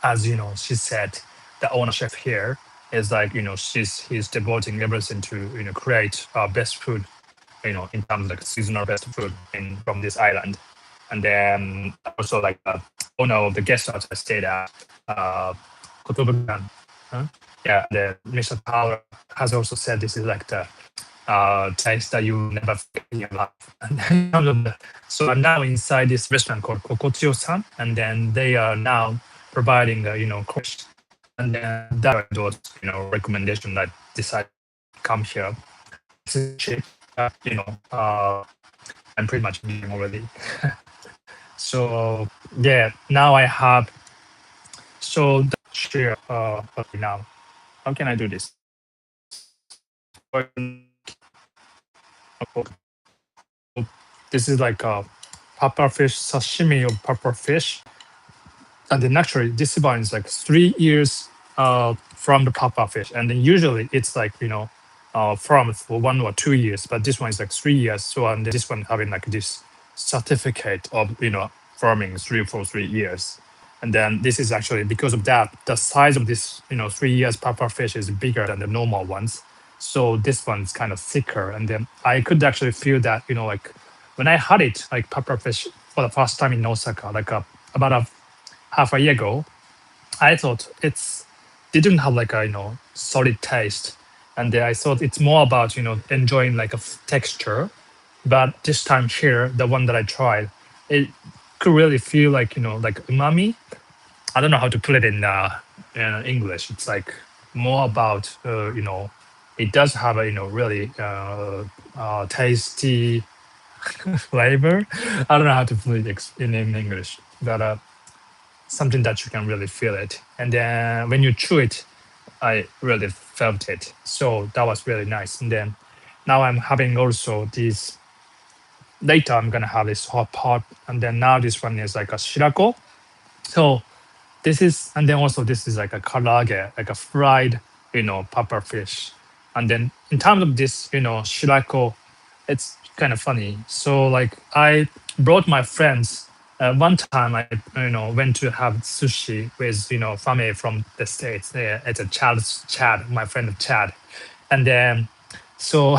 as she said, the owner chef here is like he's devoting everything to create best food, in terms of like seasonal best food in from this island. And then also like owner of the guest house I stayed at, uh, Kotobukikan. Huh? Yeah, the Mr. Power has also said this is like the taste that you never forget in your life. And in terms of so I'm now inside this restaurant called Kokotsuyo-san, and then they are now providing course. And then that was recommendation that decided to come here. This is cheap, I'm pretty much eating already. So yeah, now I have so the share okay, now. How can I do this? This is like a puffer fish sashimi of puffer fish, and then actually this one is like 3 years from the puffer fish, and then usually it's like from for 1 or 2 years, but this one is like 3 years. So and this one having like this certificate of farming three for 3 years, and then this is actually because of that the size of this 3 years puffer fish is bigger than the normal ones. So this one's kind of thicker, and then I could actually feel that like when I had it like puffer fish for the first time in Osaka, like about a half a year ago, I thought it's didn't have like a solid taste, and then I thought it's more about enjoying like a texture. But this time here, the one that I tried, it could really feel like like umami. I don't know how to put it in English. It's like more about it does have a really tasty flavor. I don't know how to put it in English, but something that you can really feel it. And then when you chew it, I really felt it. So that was really nice. And then now I'm having also these. Later, I'm gonna have this hot pot, and then now this one is like a shirako. So this is, and then also this is like a karage, like a fried, puffer fish. And then in terms of this, shirako, it's kind of funny. So like I brought my friends. One time I went to have sushi with family from the states. It's a Chad, my friend Chad, and then so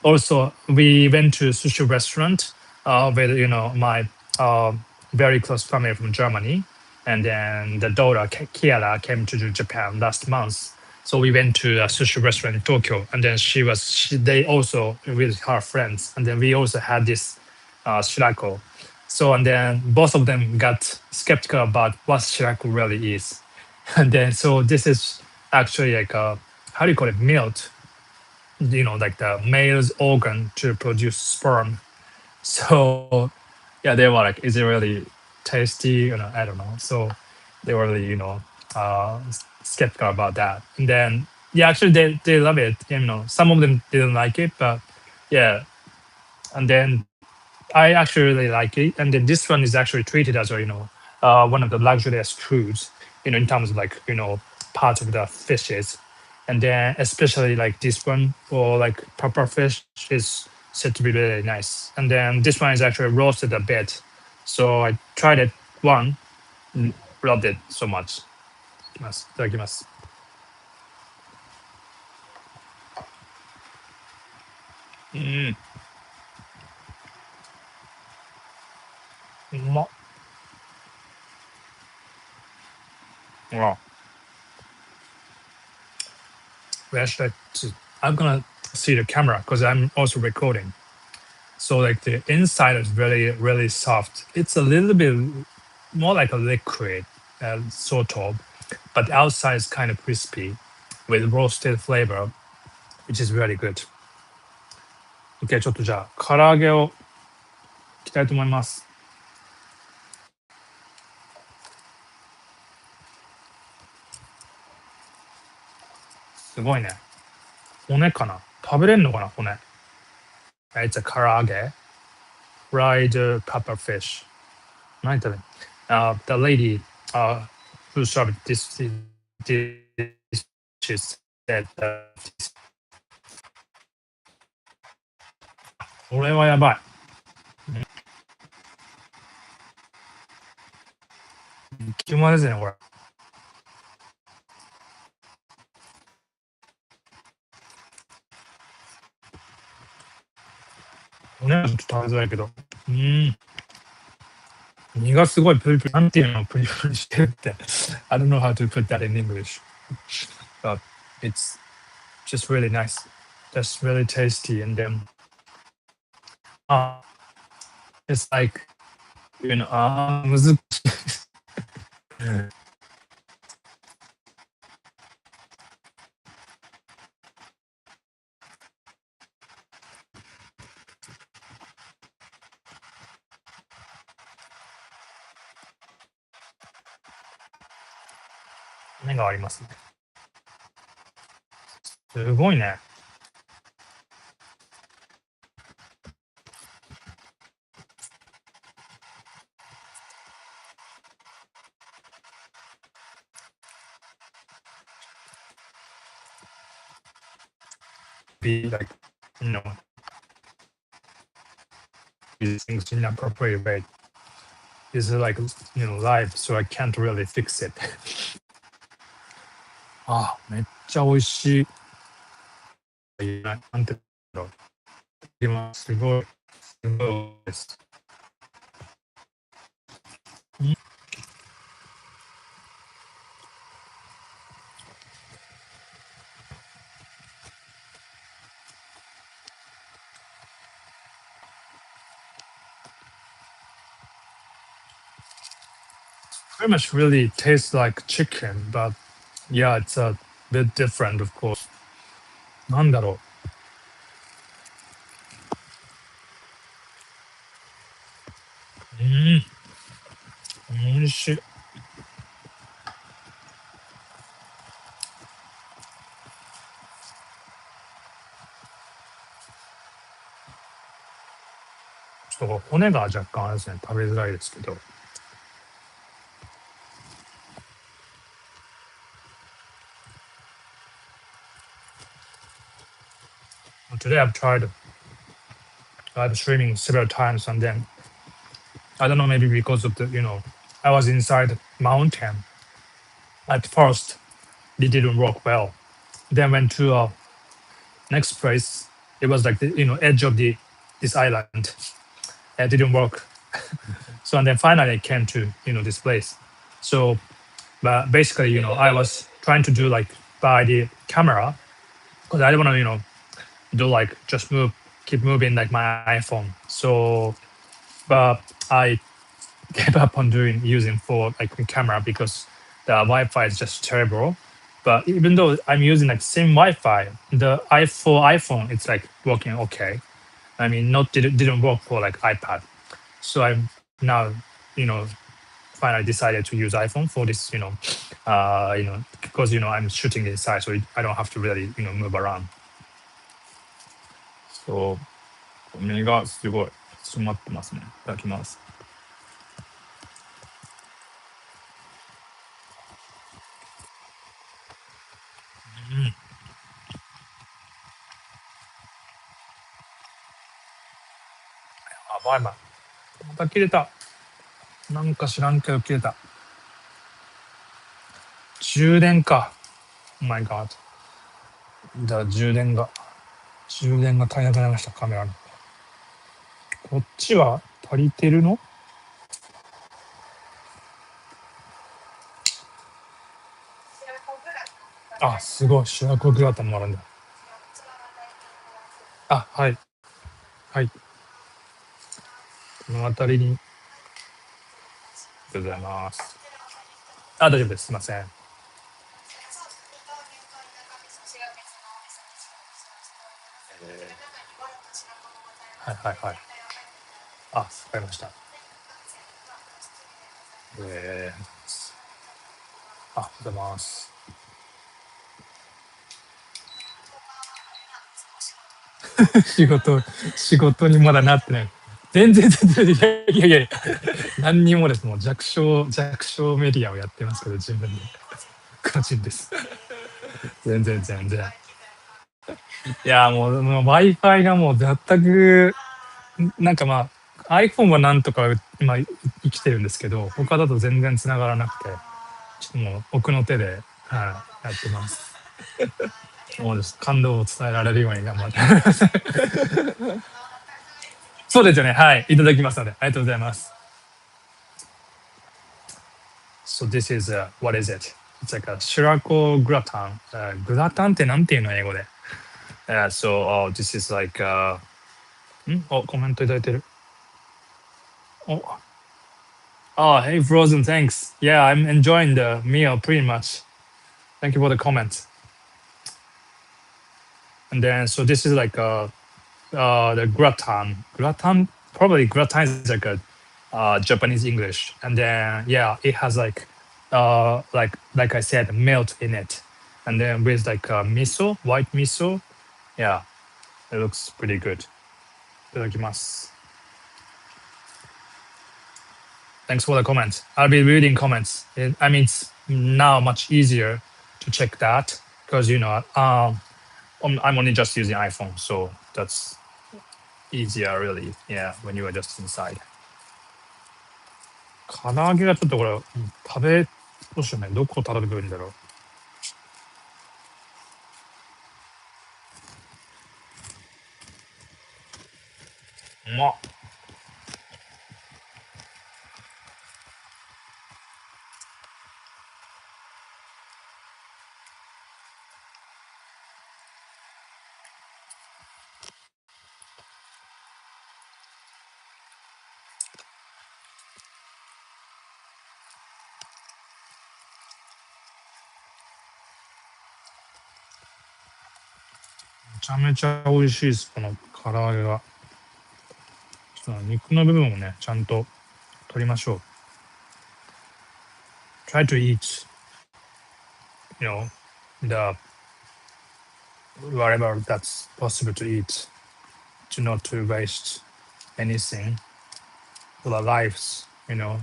also we went to sushi restaurant with my uh, very close family from Germany, and then the daughter Kiara came to Japan last month. So we went to a sushi restaurant in Tokyo, and then they also with her friends, and then we also had this shirako. So and then both of them got skeptical about what shirako really is, and then so this is actually like a how do you call it milk, like the male's organ to produce sperm. So yeah, they were like, is it really tasty? I don't know. So they were really, skeptical about that. And then yeah, actually they love it. Some of them didn't like it, but yeah. And then I actually really like it. And then this one is actually treated as a, one of the luxurious foods, in terms of like, part of the fishes. And then especially like this one or like puffer fish is said to be really nice. And then this one is actually roasted a bit. So I tried it one, mm, loved it so much. いただきます。うん、うまっ。Wow. We actually, I'm gonna see the camera because I'm also recording. So like the inside is really, really soft. It's a little bit more like a liquid, sort of, but the outside is kind of crispy with roasted flavor, which is really good. OK、ちょっとじゃあ、唐揚げをいきたいと思います。すごいね。骨かな食べれんのかな骨。It's a 唐揚げ fried pepper fish. 何食べる The lady who served this dish said that これはやばい。激うまですね、これ。骨はちょっと食べづらいけど。身がすごいプリプリ、なんていうの、プリプリしてるって。I don't know how to put that in English. But it's just really nice. Just really tasty. And then, uh, it's like,むず骨がありますね。すごいね。Be like, you know, these things in an appropriate way. It's like, live, so I can't really fix it. あ、めっちゃ美味しい。なんて言うんだろう。今すごい、すごいです。Pretty much really tastes like chicken, but yeah, it's a bit different, of course. なんだろう。美味しい。ちょっと骨が若干あれですね、食べづらいですけど。Today I've tried live streaming several times, and then I don't know, maybe because of I was inside mountain. At first, it didn't work well. Then went to a next place. It was like the edge of the this island. It didn't work. So and then finally I came to this place. So, but basically I was trying to do like by the camera because I don't want to do like just keep moving like my iPhone. So, but I gave up on using for like the camera because the Wi-Fi is just terrible. But even though I'm using like same Wi-Fi, the iPhone it's like working okay. I mean, not didn't work for like iPad. So I'm now you know finally decided to use iPhone for this because I'm shooting inside, so I don't have to really move around. So 目がすごい詰まってますね。いただきます。あ、バイバイ。また切れた。なんか知らんけど切れた。充電か。Oh my god。じゃあ充電が足りなくなりました、カメラの。こっちは足りてるの？あ、すごい。白子グラタンもあるんだ。あ、はい。はい。この辺りに。ありがとうございます。あ、大丈夫です。すいません。はいはいはい。あ、わかりました。えあ、おはようございます。仕事、仕事にまだなってない。全然、いやいやいや、何にもです。もう弱小メディアをやってますけど、自分で。個人です。全然。いや、もう Wi-Fi がもう全く、なんかiPhone はなんとか今生きてるんですけど、他だと全然繋がらなくて、ちょっともう奥の手で、はい、やってます。もうです。感動を伝えられるように頑張って。そうですよね。はい。いただきますので、ありがとうございます。So this is, what is it? It's like a 白子グラタン。グラタンってなんていうの英語で。So, this is like, コメントいただいてる。お、oh, hey, Frozen, thanks. Yeah, I'm enjoying the meal pretty much. Thank you for the comment. And then, so this is like the gratin. Gratin, probably gratin is like a Japanese English. And then, yeah, it has like I said, milk in it. And then with like miso, white miso. Yeah, it looks pretty good. いただきます。Thanks for the comments. I'll be reading comments. I mean, it's now much easier to check that because I'm only just using iPhone, so that's easier, really. Yeah, when you are just inside. 唐揚げがちょっとこれ食べどうしようね。どこ食べればいいんだろう。うまっ。めちゃめちゃ美味しいです。この唐揚げが。ちょっと肉の部分をね、ちゃんと取りましょう。Try to eat, you know, the whatever that's possible to eat, to not to waste anything for the lives, you know.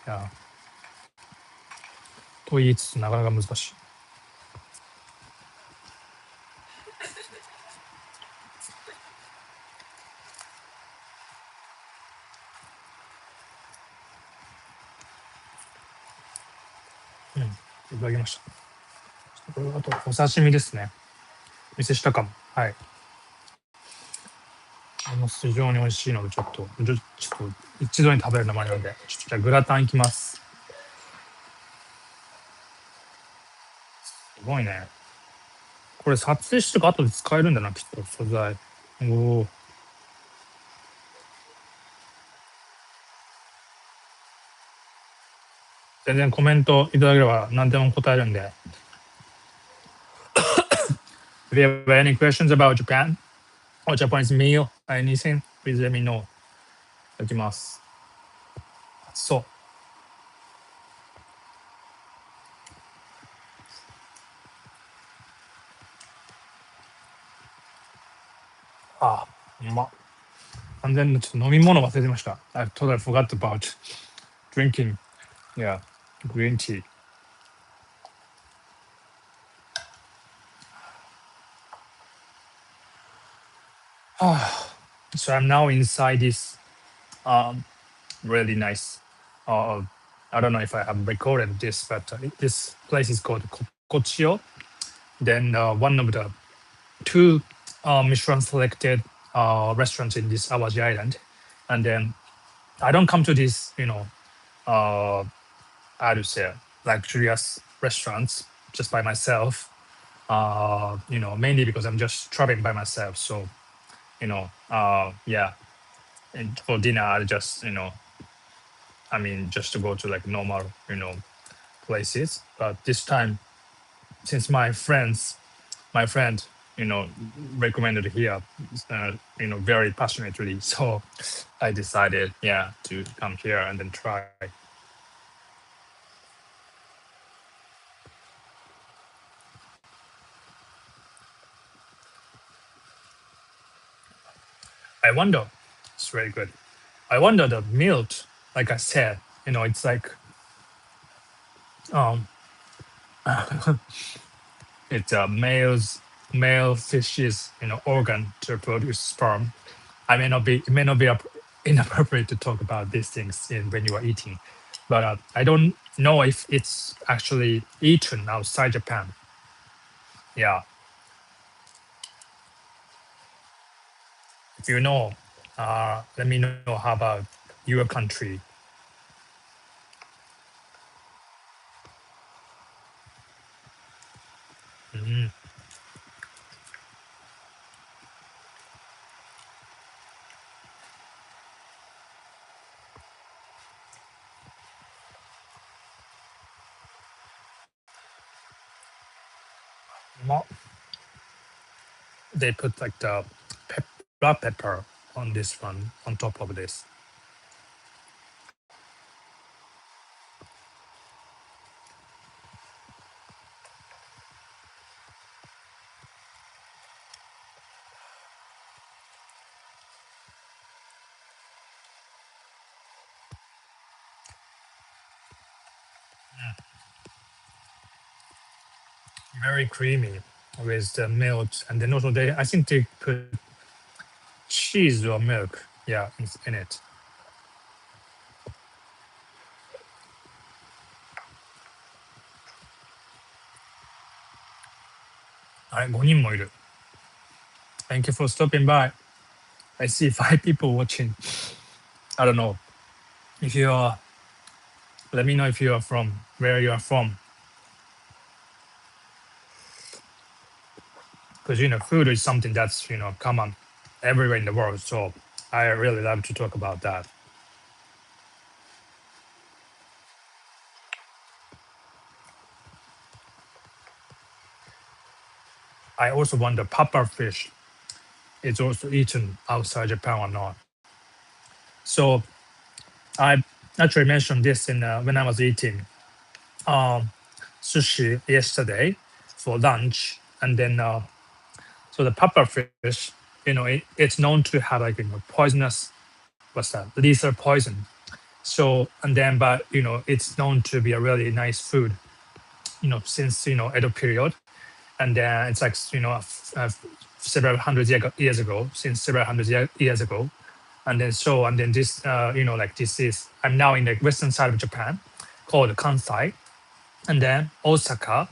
Yeah. と言いつつなかなか難しい。うん。いただきました。これあとお刺身ですね。お見せしたかも。はい。非常に美味しいので、ちょっと一度に食べるのもあるので、ちょっとじゃあグラタンいきます。すごいね。これ撮影してか後で使えるんだな、きっと素材。おお。全然コメントいただければ何でも答えるんで。If you have any questions about Japan or Japanese meal or anything, please let me know. いただきます。そう。ああ、うまっ。完全にちょっと飲み物忘れてました。I totally forgot about drinking. Yeah, green tea. So I'm now inside this um, really nice. Uh, I don't know if I have recorded this, but this place is called Kochio. Then one of the two Michelin selected restaurants in this Awaji Island. And then I don't come to this, how to say, luxurious restaurants just by myself. Mainly because I'm just traveling by myself. So, yeah. And for dinner, I just, just to go to like normal, places. But this time, since my friend, you know, recommended here, very passionately. So I decided, yeah, to come here and then try. I wonder, it's very good. I wonder the milk, like I said, it's like, um, it's a male fish's, organ to produce sperm. It may not be inappropriate to talk about these things when you are eating, but I don't know if it's actually eaten outside Japan. Yeah, if you know, Let me know how about your country. うん、ま they put like the black pepper on this one on top of this. Very creamy with the milk, and then also they I think they put cheese or milk, yeah, in it. はい、5人もいる。Thank you for stopping by. I see 5 people watching. I don't know if you are. Let me know if you are from where you are from, because food is something that's common everywhere in the world. So I really love to talk about that. I also wonder puffer fish is also eaten outside Japan or not. So I actually mentioned this in when I was eating um, sushi yesterday for lunch, and then so the puffer fish, it's known to have like poisonous, what's that, lethal poison. So and then, but it's known to be a really nice food, since Edo period, and then it's like several hundred years ago, since several hundred years ago, and then this like this is I'm now in the western side of Japan, called Kansai, and then Osaka,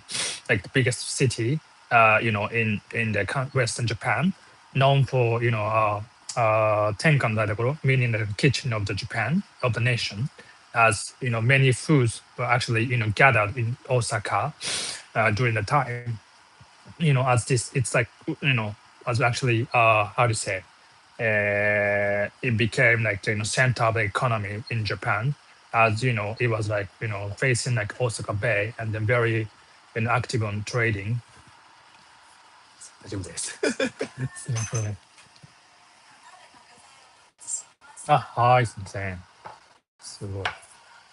like the biggest city, in the western Japan, known for tenkan daidakoro, meaning the kitchen of the Japan of the nation, as many foods were actually gathered in Osaka during the time, as this it's like as actually how to say it became like the center of the economy in Japan, as it was like facing like Osaka Bay, and then very active on trading. 大丈夫です。すいません。あ、はい、すみません。すごい。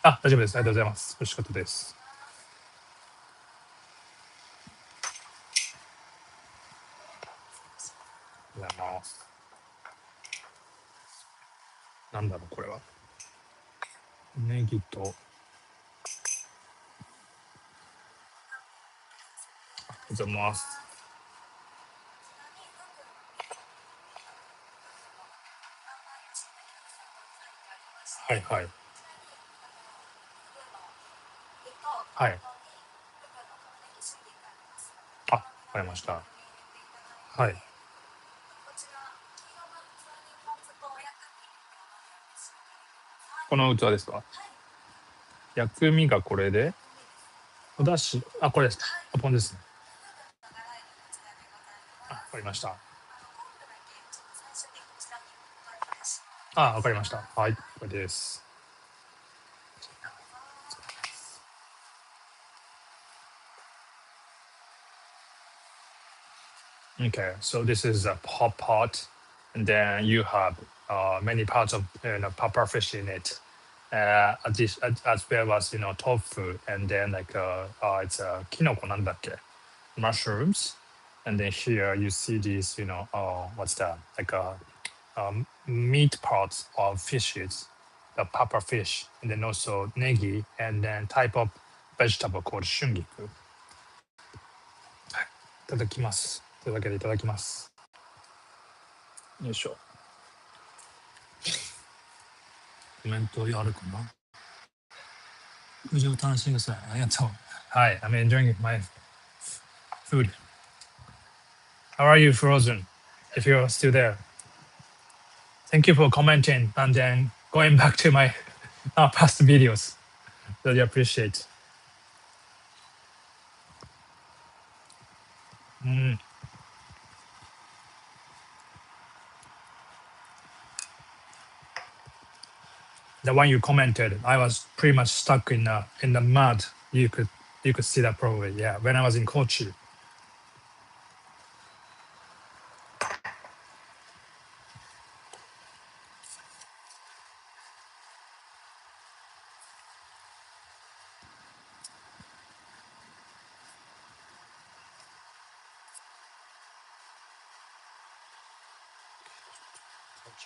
あ、大丈夫です。ありがとうございます。美味しかったです。ありがとうございます。なんだろう、これは。ネギと、ありがとうございます。はいはい。はい。あ、わかりました。はい。この器ですか？薬味がこれで、お出汁、あ、これです。あ、ポンですね。あ、わかりました。あ、わかりました。はい、これです。Okay, so this is a pop pot, and then you have many parts of puffer fish in it, as well as tofu, and then like it's a kinoko nandakke, mushrooms, and then here you see these what's that, like meat parts of fishes, the puffer fish, and then also negi, and then type of vegetable called shungiku. いただきます。というわけでいただきます。よいしょ。コメントあるかな。食事を楽しんでください。ありがとう。はい、I'm enjoying my food. How are you, Frozen? If you're still there. Thank you for commenting and then going back to my past videos. Really appreciate. Mm, the one you commented, I was pretty much stuck in the mud. You could see that probably. Yeah, when I was in Kochi.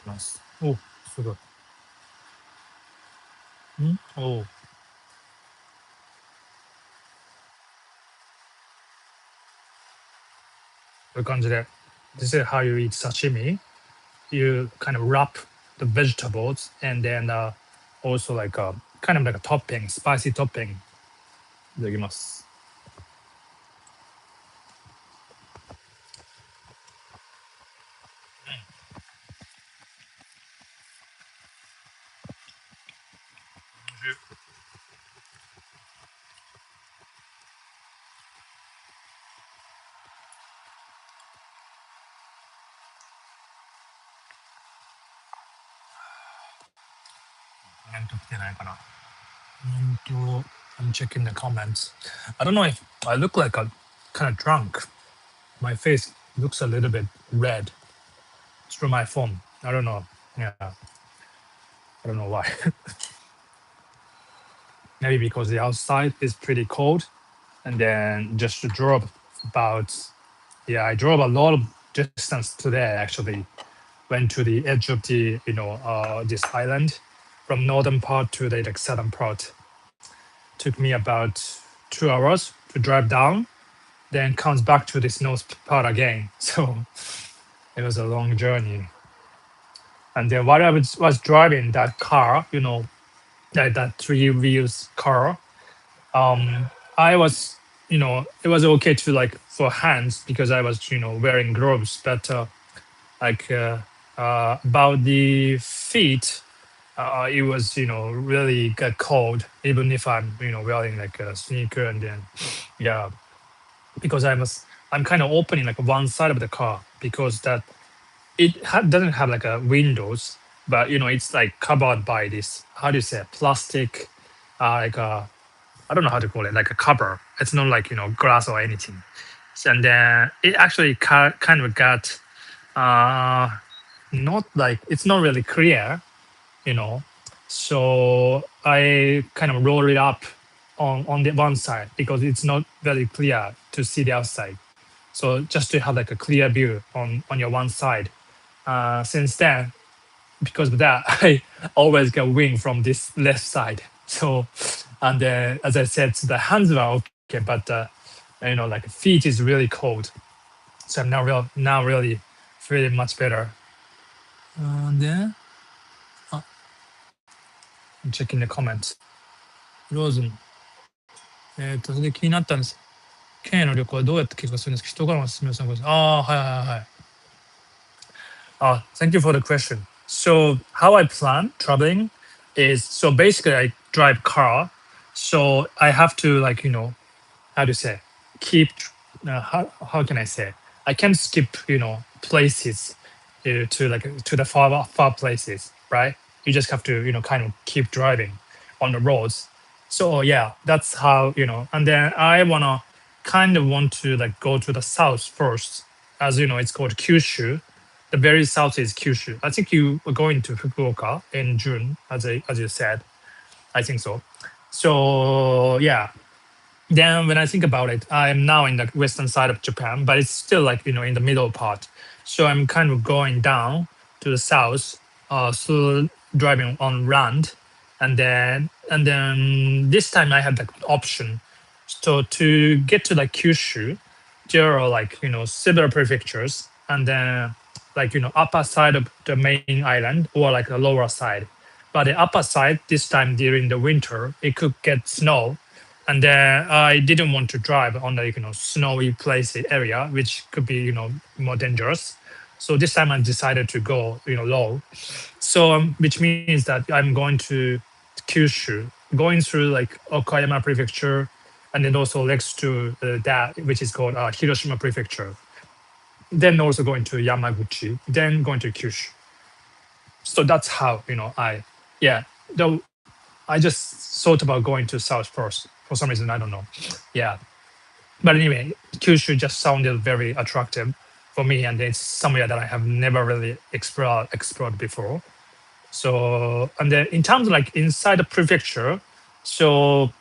きます。お、すごい。お、こういう感じで。This is how you eat sashimi. You kind of wrap the vegetables and then also like a kind of like a topping, spicy topping. いただきます。コメント来てないかな。I'm checking the comments. I don't know if I look like a kind of drunk. My face looks a little bit red. It's from my phone. I don't know. Yeah, I don't know why. Maybe because the outside is pretty cold, and then just to drove about. Yeah, I drove a lot of distance today. Actually, went to the edge of the this island, from northern part to the like southern part. Took me about 2 hours to drive down, then comes back to this north part again. So it was a long journey. And then while I was driving that car, that three wheels car, I was, it was okay to like for hands because I was, wearing gloves, but like about the feet, it was, really got cold, even if I'm, wearing like a sneaker and then, yeah, because I'm kind of opening like one side of the car because that doesn't have like a windows, but it's like covered by this, how do you say, plastic, like a, I don't know how to call it, like a cover. It's not like glass or anything. And then it actually kind of got uh not like it's not really clear, you know. So I kind of roll it up on the one side because it's not very clear to see the outside. So just to have like a clear view on your one side. Since then, because of that, I always get wind from this left side. So, and as I said, the hands were okay, but like feet is really cold. So I'm now really feeling much better. And then I'm checking the comments. ローズン、それで気になったんです。県への旅行はどうやって計画するんですか？人からの勧めを参考にする。はいはいはい。Thank you for the question. So how I plan traveling is, so basically I drive car, so I have to like how to say, keep how can I say, I can skip places to like to the far places, right? You just have to kind of keep driving on the roads. So yeah, that's how and then I want to like go to the south first, as it's called Kyushu. The very south is Kyushu. I think you were going to Fukuoka in June, as you said. I think so. So yeah, then when I think about it, I'm now in the western side of Japan, but it's still like in the middle part. So I'm kind of going down to the south, so driving on land, and then this time I had the option. So to get to like Kyushu, there are like several prefectures, and then like upper side of the main island or like the lower side. But the upper side this time during the winter, it could get snow, and then I didn't want to drive on the snowy place area, which could be more dangerous. So this time I decided to go, low. So which means that I'm going to Kyushu, going through like Okayama Prefecture, and then also next to that, which is called Hiroshima Prefecture. Then also going to Yamaguchi, then going to Kyushu. So that's how yeah. Though I just thought about going to south first for some reason, I don't know. Yeah, but anyway, Kyushu just sounded very attractive for me, and it's somewhere that I have never really explored before. So, and then in terms of like inside the prefecture, so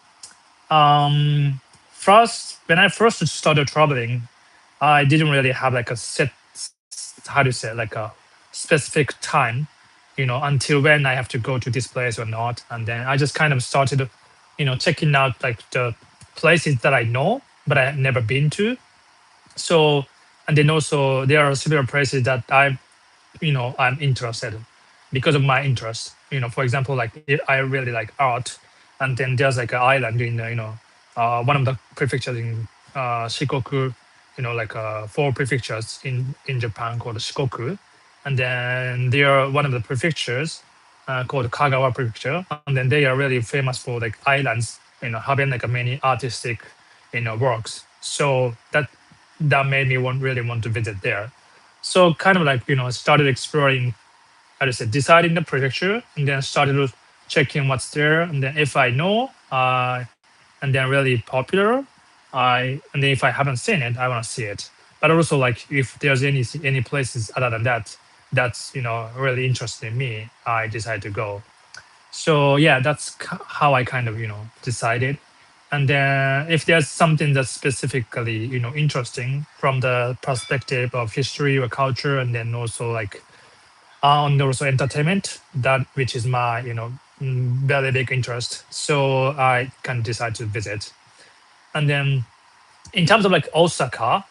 um, first when I first started traveling, I didn't really have like a set, how do you say, like a specific time, until when I have to go to this place or not. And then I just kind of started, checking out like the places that I know but I have never been to. So, and then also there are several places that I'm interested in because of my interest. For example, like I really like art, and then there's like an island in one of the prefectures in Shikoku. Like four prefectures in Japan called Shikoku, and then there are one of the prefectures called Kagawa Prefecture, and then they are really famous for like islands, having like a many artistic, works. So that made me really want to visit there. So kind of like started exploring, how to say, deciding the prefecture, and then started checking what's there, and then if I know, and then really popular, and then if I haven't seen it, I want to see it. But also like if there's any places other than that that's really interested in me, I decide to go. So yeah, that's how I kind of decided. And then if there's something that's specifically interesting from the perspective of history or culture, and then also like and also entertainment, that which is my very big interest, so I can decide to visit. And then in terms of like Osaka,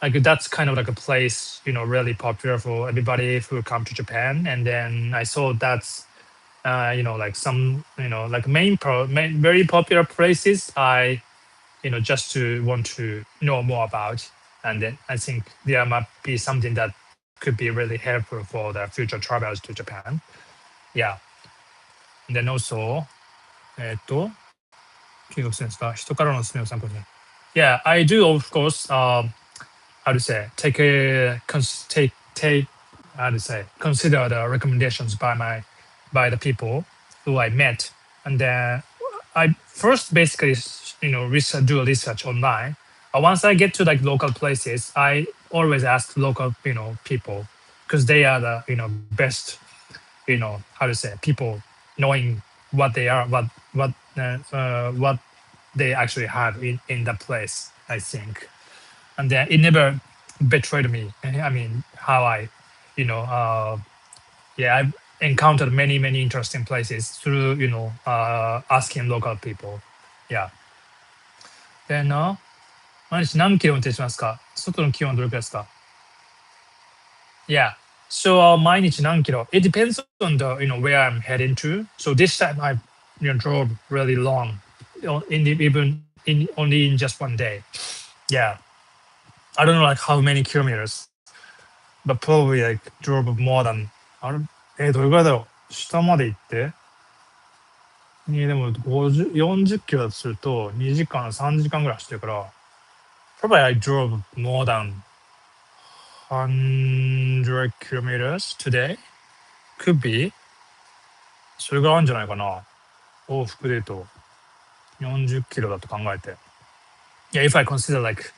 like that's kind of like a place really popular for everybody who come to Japan. And then I saw that's like some like main very popular places I just to want to know more about. And then I think there might be something that could be really helpful for the future travels to Japan. Yeah. And then also 中学生ですか、人からのおすすめを参考に。 Yeah, I do of course how to say take a take how to say consider the recommendations by the people who I met. And then I first basically do a research online. Once I get to like local places, I always ask local people, because they are the best how to say people, knowing what they are, what they actually have in the place, I think. And then it never betrayed me. I mean, how I, yeah, I've encountered many interesting places through asking local people. Yeah. Then 毎日何キロ運転しますか、外の気温はどれくらいですか。Yeah. So 毎日何キロ? It depends on the where I'm heading to. So this time I drove really long, even in only in just one day. Yeah. I don't know like how many kilometers, but probably like drove more than どれくらいだろう、下まで行ってでも50 40キロだとすると2時間3時間ぐらい走ってるから、probably I drove more than 100 kilometers today. Could be. それぐらいあるんじゃないかな、往復で言うと40キロだと考えて。Yeah, if I consider like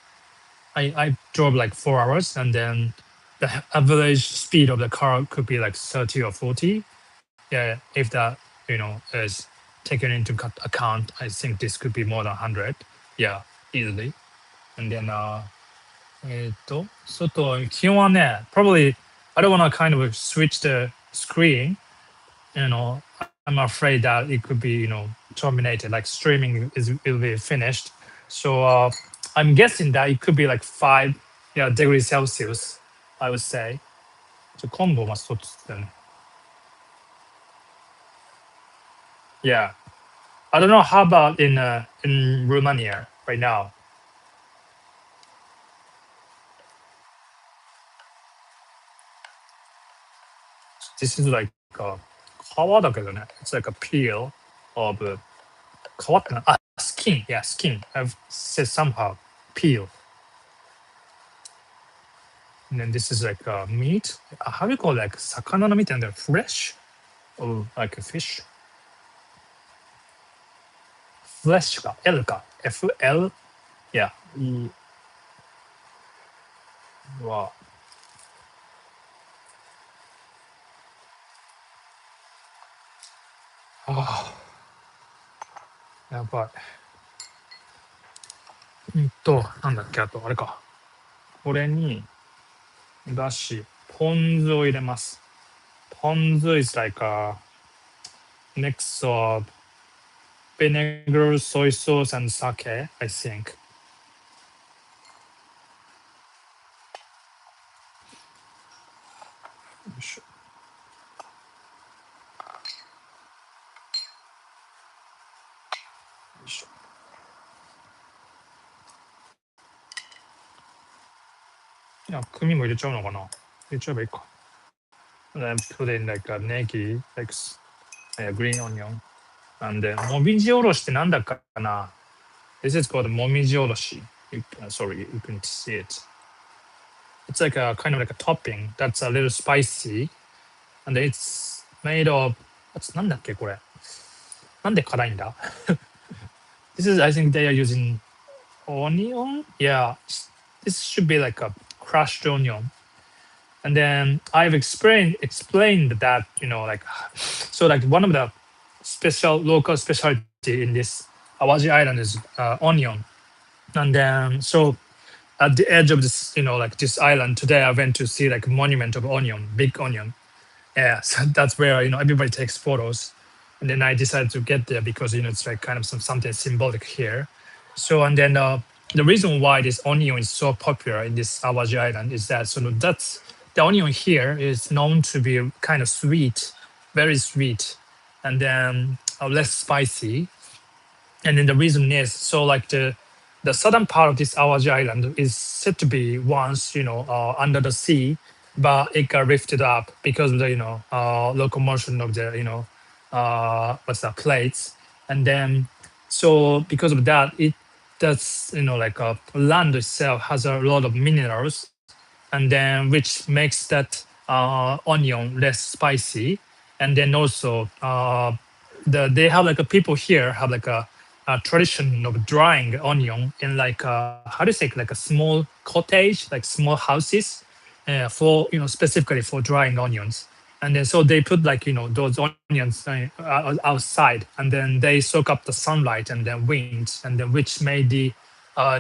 I drove like 4 hours, and then the average speed of the car could be like 30 or 40. Yeah, if that is taken into account, I think this could be more than 100. Yeah, easily. And then 外気温はね、probably I don't want to kind of switch the screen. I'm afraid that it could be terminated, like streaming will be finished. So I'm guessing that it could be like 5 degrees Celsius, I would say. 今度は外っつってね。 Yeah. I don't know how about in Romania right now. This is like 皮だけどね。It's like a peel of 皮ってな、あ、skin. Yeah, skin. I've said somehow peel. And then this is like meat. How do you call it? Like 魚の meat and then fresh? Or like a fish? Flesh か。L か。FL? Yeah. は、ああ、やばい。なんだっけ、あと、あれか。これに、だし、ポン酢を入れます。ポン酢 is like a mix of vinegar, soy sauce, and sake, I think. よいしょ、よいしょ。いや、クミンも入れちゃうのかな、入れちゃえばいいか。And then put in like a negi, like green onion. And then もみじおろしってなんだかな。This is called もみじおろし。Sorry, you can see it. It's like a kind of like a topping that's a little spicy. And it's made of, なんだっけこれ。なんで辛いんだ？ This is, I think they are using onion. Yeah, this should be like a crushed onion. And then I've explained that, like, so like one of the special local specialty in this Awaji Island is onion. And then so at the edge of this, like this island today, I went to see like a monument of onion, big onion. Yeah, so that's where everybody takes photos, and then I decided to get there because it's like kind of something symbolic here. So and then the reason why this onion is so popular in this Awaji Island is that that's the onion here is known to be kind of sweet, very sweet, and then less spicy. And then the reason is so like the southern part of this Awaji Island is said to be once under the sea, but it got lifted up because of the locomotion of the what's that plates, and then so because of that it does like land itself has a lot of minerals, and then which makes that onion less spicy, and then also they have like a people here have like a tradition of drying onion in like how do you say, like a small cottage, like small houses, for specifically for drying onions. And then so they put like those onions outside, and then they soak up the sunlight and then wind, and then which made the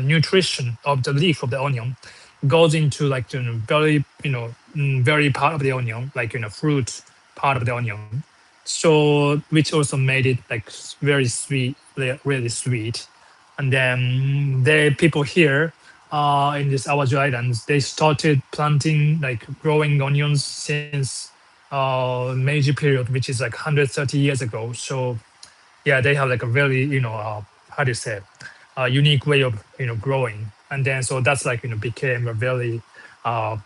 nutrition of the leaf of the onion goes into like very very part of the onion, like fruit part of the onion, so which also made it like very sweet, really sweet. And then the people here in this Awaji Islands, they started planting like growing onions since Meiji period, which is like 130 years ago. So yeah, they have like a very how do you say, a unique way of growing. And then so that's like became a very uh,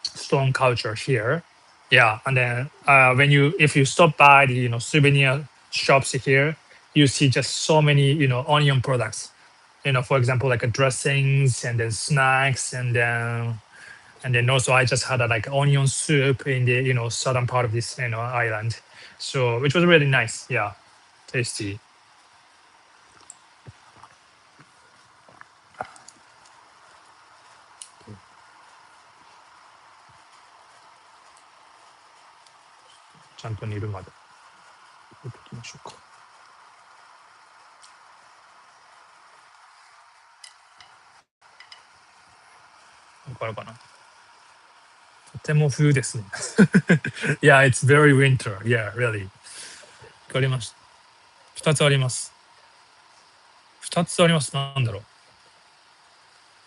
strong culture here. Yeah, and then when if you stop by the souvenir shops here, you see just so many onion products. For example, like dressings and then snacks, and then also I just had a like onion soup in the southern part of this island, so which was really nice. Yeah, tasty. ちゃんと煮るまで置いときましょうか。わかるかな。とても冬ですね。Yeah, it's very winter. Yeah, really. わかりました。二つあります。二つあります。なんだろう。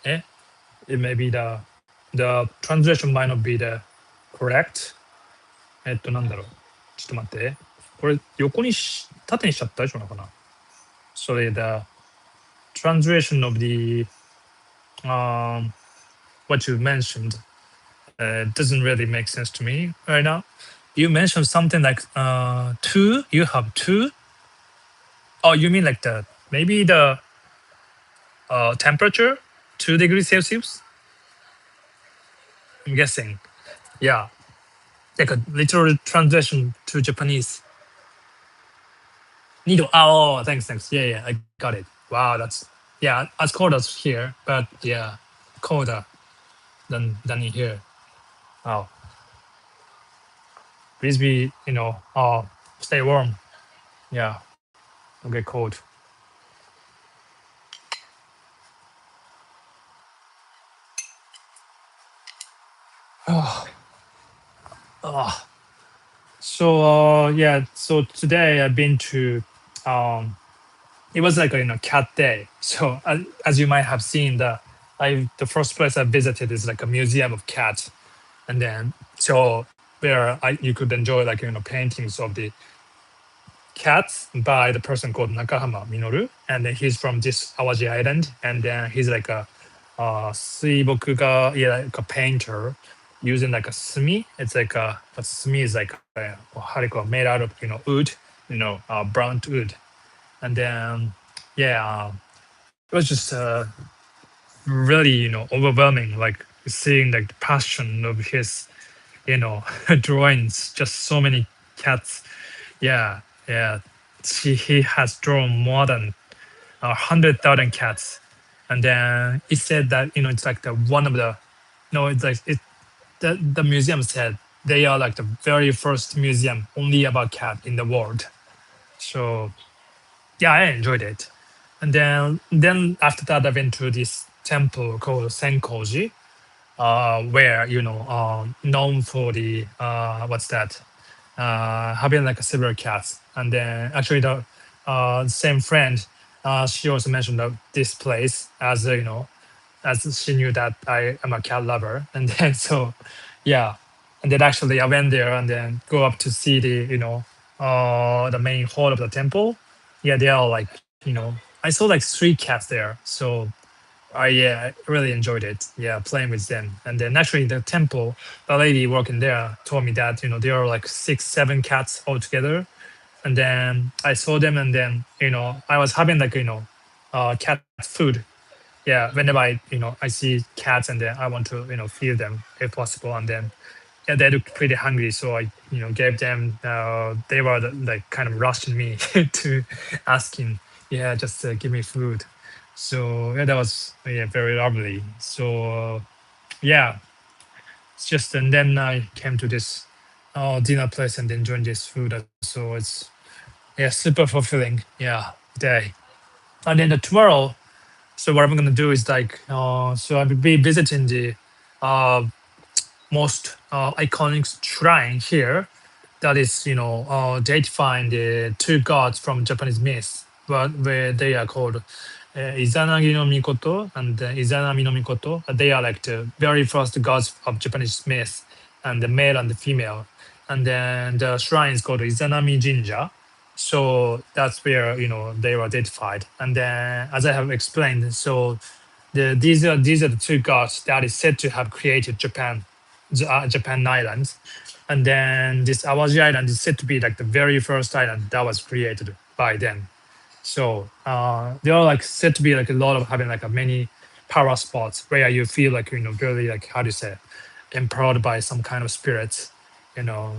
え It may be the translation might not be the correct. なんだろう。ちょっと待って。これ、縦にしちゃった大丈夫なのかな。それ、the translation of the what you mentioned doesn't really make sense to me right now You mentioned something like two. You have two. Oh, you mean like the maybe the temperature, 2 degrees Celsius? I'm guessing. Yeah, like a literal translation to Japanese. Nido. Oh, thanks, thanks. Yeah, yeah, I got it. Wow, that's yeah, as cold as here, but yeah, colder than in here. Wow, please be stay warm. Yeah, don't get cold. Oh, oh. So yeah, so today I've been to um it was like a cat day. So as you might have seen, the first place I visited is like a museum of cats, and then so where you could enjoy like paintings of the cats by the person called Nakahama Minoru, and then he's from this Awaji Island, and then he's like a 水墨画, yeah, like a painter using like a sumi. It's like a sumi is like how do you call it, made out of wood, brown wood, and then yeah, it was just really overwhelming, like seeing like the passion of his drawings. Just so many cats. Yeah, yeah. He has drawn more than 100,000 cats, and then it said that it's like the one of the no, it's like it. The museum said they are like the very first museum only about cat in the world. So yeah, I enjoyed it. And then after that, I went to this temple called Senkoji, where known for the what's that having like a several cats. And then actually the same friend, she also mentioned that this place as as she knew that I am a cat lover, and then so yeah, and then actually I went there and then go up to see the main hall of the temple. Yeah, they are like I saw like 3 cats there, so I really enjoyed it. Yeah, playing with them. And then actually the temple, the lady working there told me that there are like 6, 7 cats altogether. And then I saw them, and then I was having like cat food. Yeah, whenever I see cats, and then I want to feed them if possible. And then yeah, they looked pretty hungry, so I gave them. They were like kind of rushing me to asking, yeah, just give me food. So yeah, that was yeah very lovely. So yeah, it's just, and then I came to this dinner place and enjoyed this food. So it's yeah super fulfilling. Yeah, day. And then tomorrow, so what I'm gonna do is like so I will be visiting the uh, most iconic shrine here, that is they define the 2 gods from Japanese myth, but where they are called Izanagi no Mikoto and Izanami no Mikoto. They are like the very first gods of Japanese myth, and the male and the female. And then the shrine is called Izanami Jinja. So that's where they were identified. And then, as I have explained, so these are the 2 gods that is said to have created Japan, Japan islands. And then this Awaji Island is said to be like the very first island that was created by them. So they are like said to be like a lot of having like a many power spots where you feel like really like how do you say empowered by some kind of spirits,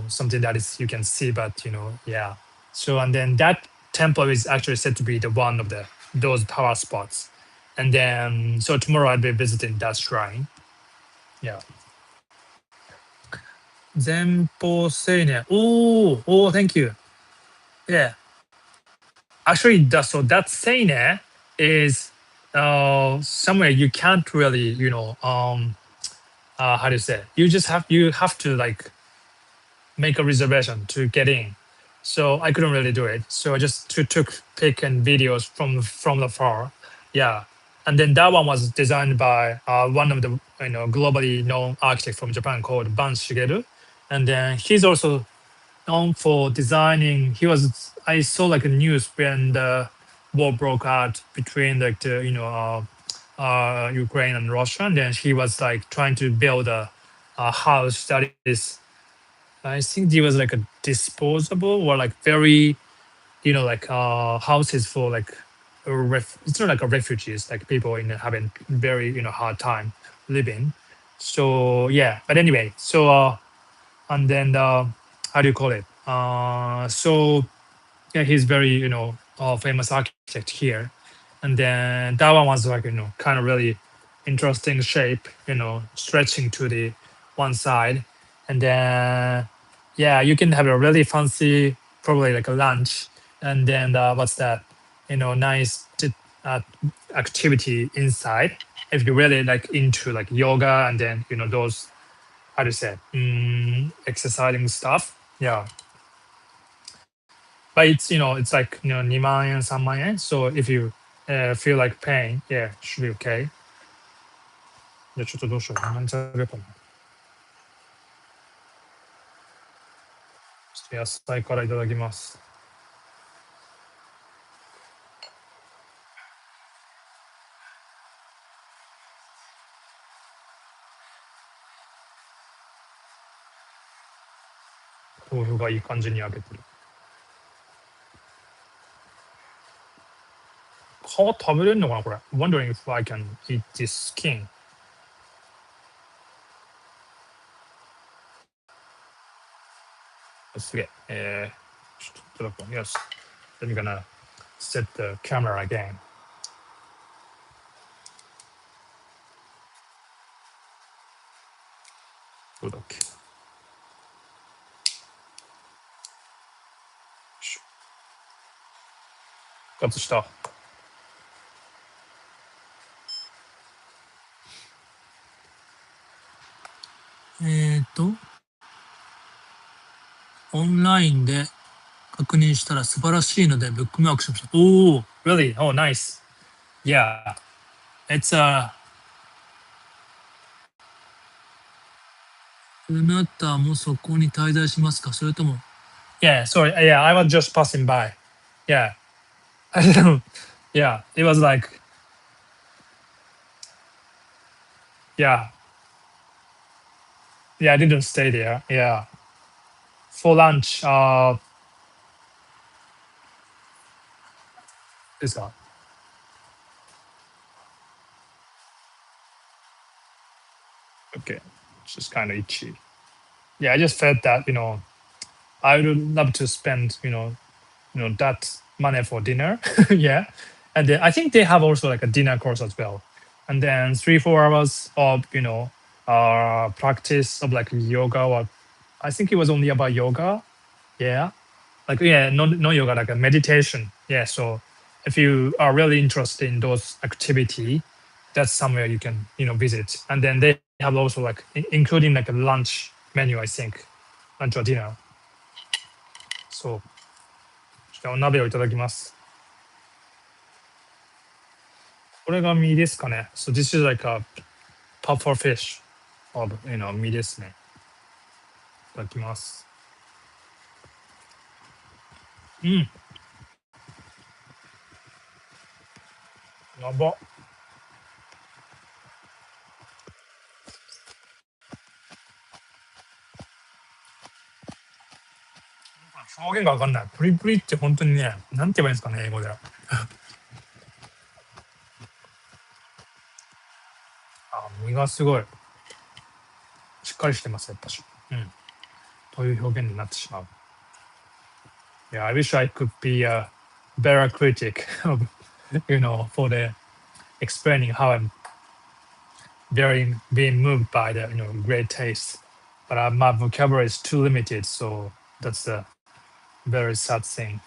something that is you can see, but yeah. So and then that temple is actually said to be the one of the those power spots. And then so tomorrow I'll be visiting that shrine. Yeah. Zenpo Seine. Oh, thank you. Yeah. Actually, so that Seine is somewhere you can't really, how do you say? You have to like make a reservation to get in. So I couldn't really do it. So I just took pic and videos from the far. Yeah. And then that one was designed by one of the globally known architect from Japan called Ban Shigeru. And then he's also known for designing. I saw like a news when the war broke out between like the Ukraine and Russia, and then he was like trying to build a house that is I think there was like a disposable or like very, like houses for like it's not like a refugees, like people in having very hard time living. So yeah, but anyway, so and then how do you call it? So yeah, he's very famous architect here, and then that one was like kind of really interesting shape, stretching to the one side, and then yeah, you can have a really fancy probably like a lunch, and then what's that? Nice uh, activity inside if you really like into like yoga and then those how do you say exercising stuff. Yeah, but it's it's like 2万円3万円 so if you feel like paying, yeah, should be okay. じゃあちょっとどうしようかな、何食べようかな。ちょっと野菜からいただきます。豆腐がいい感じに焼けてる。皮食べれるのかなこれ。Wondering if I can eat this skin. すげえ。ちょっといただこう。Yes. Then we're gonna set the camera again. どうだっけ。復活した。オンラインで確認したら素晴らしいのでブックマークしました。おお、really? Oh, nice. Yeah, it's あなたもそこに滞在しますかそれとも Yeah, sorry. Yeah, I was just passing by. Yeah. I don't yeah, it was like yeah. Yeah, I didn't stay there. Yeah. For lunch, this guy. Okay. It's just kind of itchy. Yeah, I just felt that, I would love to spend, that money for dinner. Yeah. And then I think they have also like a dinner course as well. And then 3 4 hours of practice of like yoga, or I think it was only about yoga. Yeah, like yeah, no yoga, like a meditation. Yeah, so if you are really interested in those activity, that's somewhere you can visit. And then they have also like including like a lunch menu, I think, lunch or dinner. So じゃあお鍋をいただきます。これが身ですかね。So this is like a puffer fish of 身ですね。いただきます。うん、やば。表現がわかんない。プリプリって本当にね、なんて言えばいいんですかね、英語で。あ、身がすごいしっかりしてます、やっぱし。うん。という表現になってしまう。Yeah, I wish I could be a better critic of, for the explaining how I'm very being moved by the, great taste. But my vocabulary is too limited, so that's a very sad thing.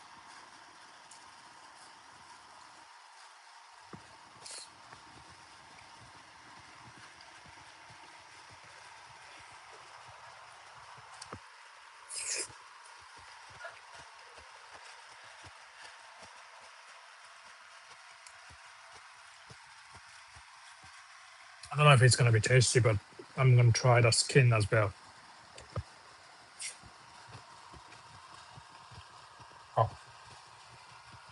I don't know if it's gonna be tasty, but I'm gonna try the skin as well. あ、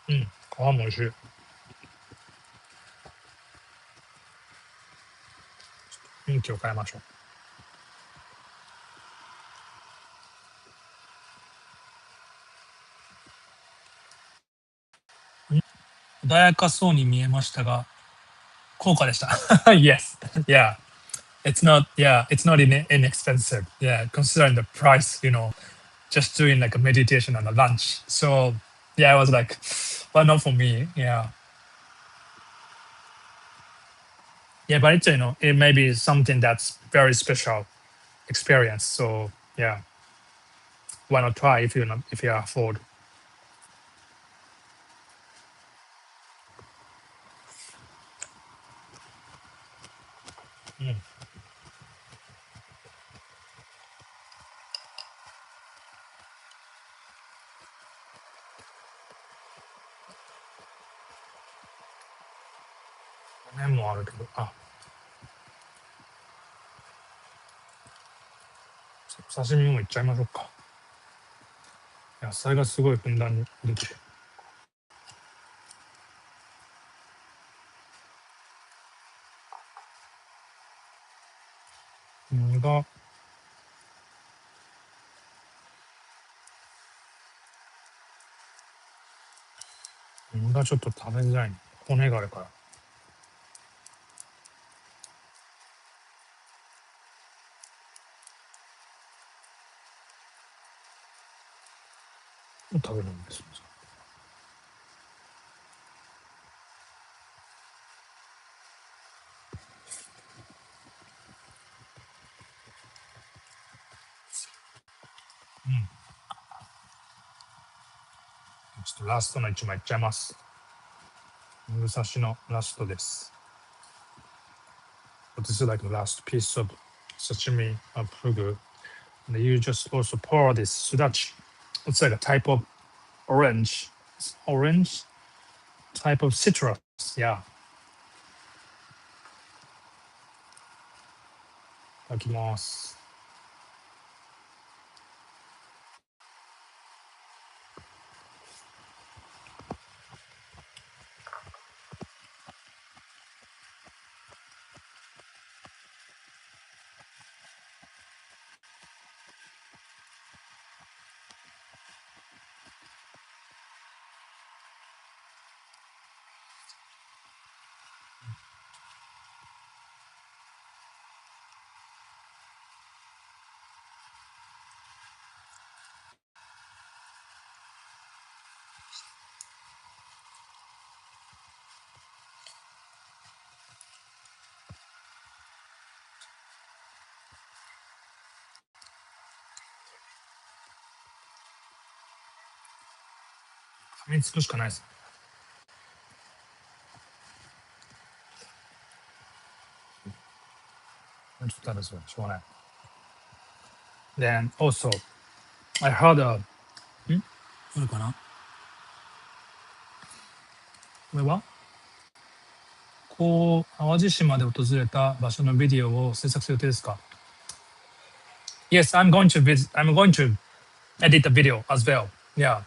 うん、皮も美味しい。雰囲気を変えましょう。穏やかそうに見えましたが、高価でした。Yes. Yeah. It's not, yeah, it's not inexpensive. Yeah, considering the price, just doing like a meditation and a lunch. So yeah, I was like, well, not for me. Yeah. Yeah, but it's, it may be something that's very special experience. So yeah, why not try if if you afford. うん。麺もあるけど、刺身もいっちゃいましょうか。野菜がすごいふんだんに出てて。身が、身がちょっと食べづらいね。骨があるから。食べるんですよ。うん。ちょっとラストの一枚いっちゃいます。武蔵のラストです。This is like the last piece of sashimi of fugu. And you just also pour this sudachi. It's like a type of orange. It's orange type of citrus. Yeah. いただきます。噛みつくしかないです。ちょっと食べそう。しょうがない。Then also, I heardあるかなこれは淡路島で訪れた場所のビデオを制作する予定ですか？ Yes, I'm going to visit. I'm going to edit the video as well. Yeah.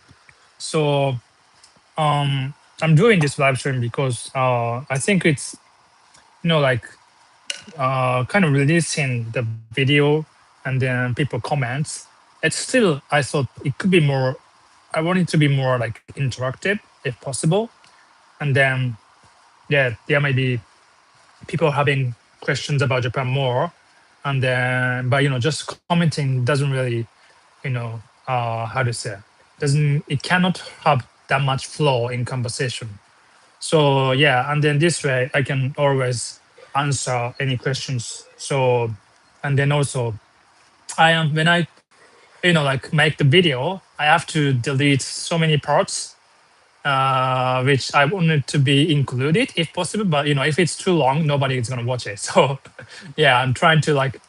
So I'm doing this live stream because I think it's like kind of releasing the video and then people comments. It's still I thought it could be more. I want it to be more like interactive if possible, and then yeah, there may be people having questions about Japan more, and then but just commenting doesn't really how to say doesn't it cannot have that much flow in conversation. So yeah, and then this way I can always answer any questions. So and then also I am when I like make the video, I have to delete so many parts which I wanted to be included if possible. But if it's too long, nobody is gonna watch it. So yeah, I'm trying to like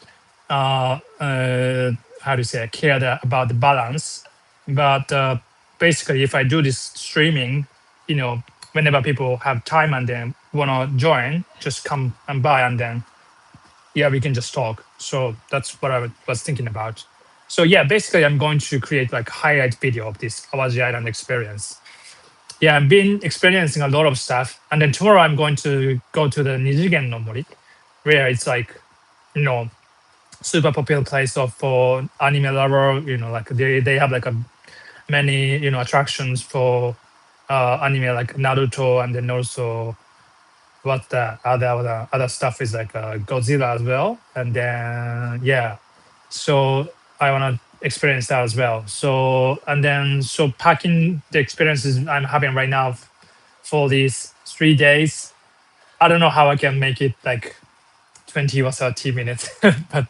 how to say care about the balance. But basically, if I do this streaming, whenever people have time and then wanna join, just come and buy and then yeah, we can just talk. So that's what I was thinking about. So yeah, basically, I'm going to create like highlight video of this Awaji Island experience. Yeah, I've been experiencing a lot of stuff. And then tomorrow I'm going to go to the Nijigen no Mori, where it's like, you know, super popular place of for anime lover, like they have like a many, attractions for anime like Naruto, and then also what the other stuff is like Godzilla as well. And then yeah, so I want to experience that as well. So and then so packing the experiences I'm having right now for these 3 days. I don't know how I can make it like 20 or 30 minutes, but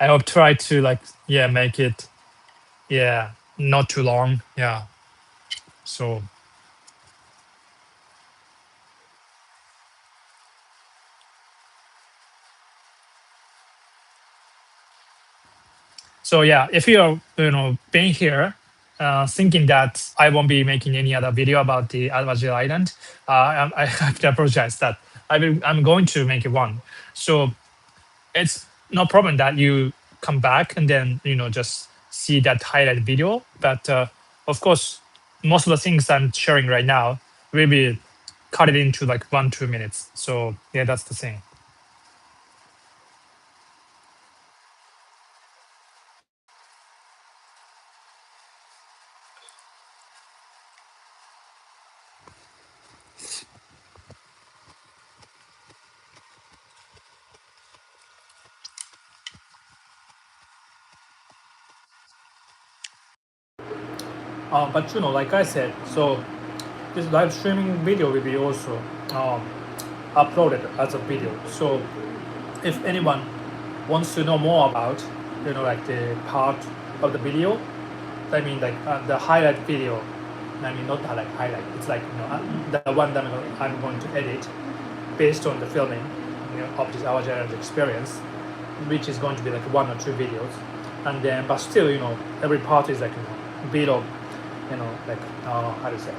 I hope try to like yeah make it yeah not too long. Yeah. So so yeah, if you're being here, thinking that I won't be making any other video about the Awaji Island, I have to apologize that I'm going to make it one. So it's no problem that you come back and then just see that highlight video. But of course, most of the things I'm sharing right now will be cut it into like 1-2 minutes. So yeah, that's the thing. But like I said, so this live streaming video will be also um, uploaded as a video. So if anyone wants to know more about, like the part of the video, I mean, like the highlight video. I mean, not like highlight. It's like the one that I'm going to edit based on the filming, of this Awaji Island experience, which is going to be like 1 or 2 videos, and then but still, every part is like a bit of, like how to say,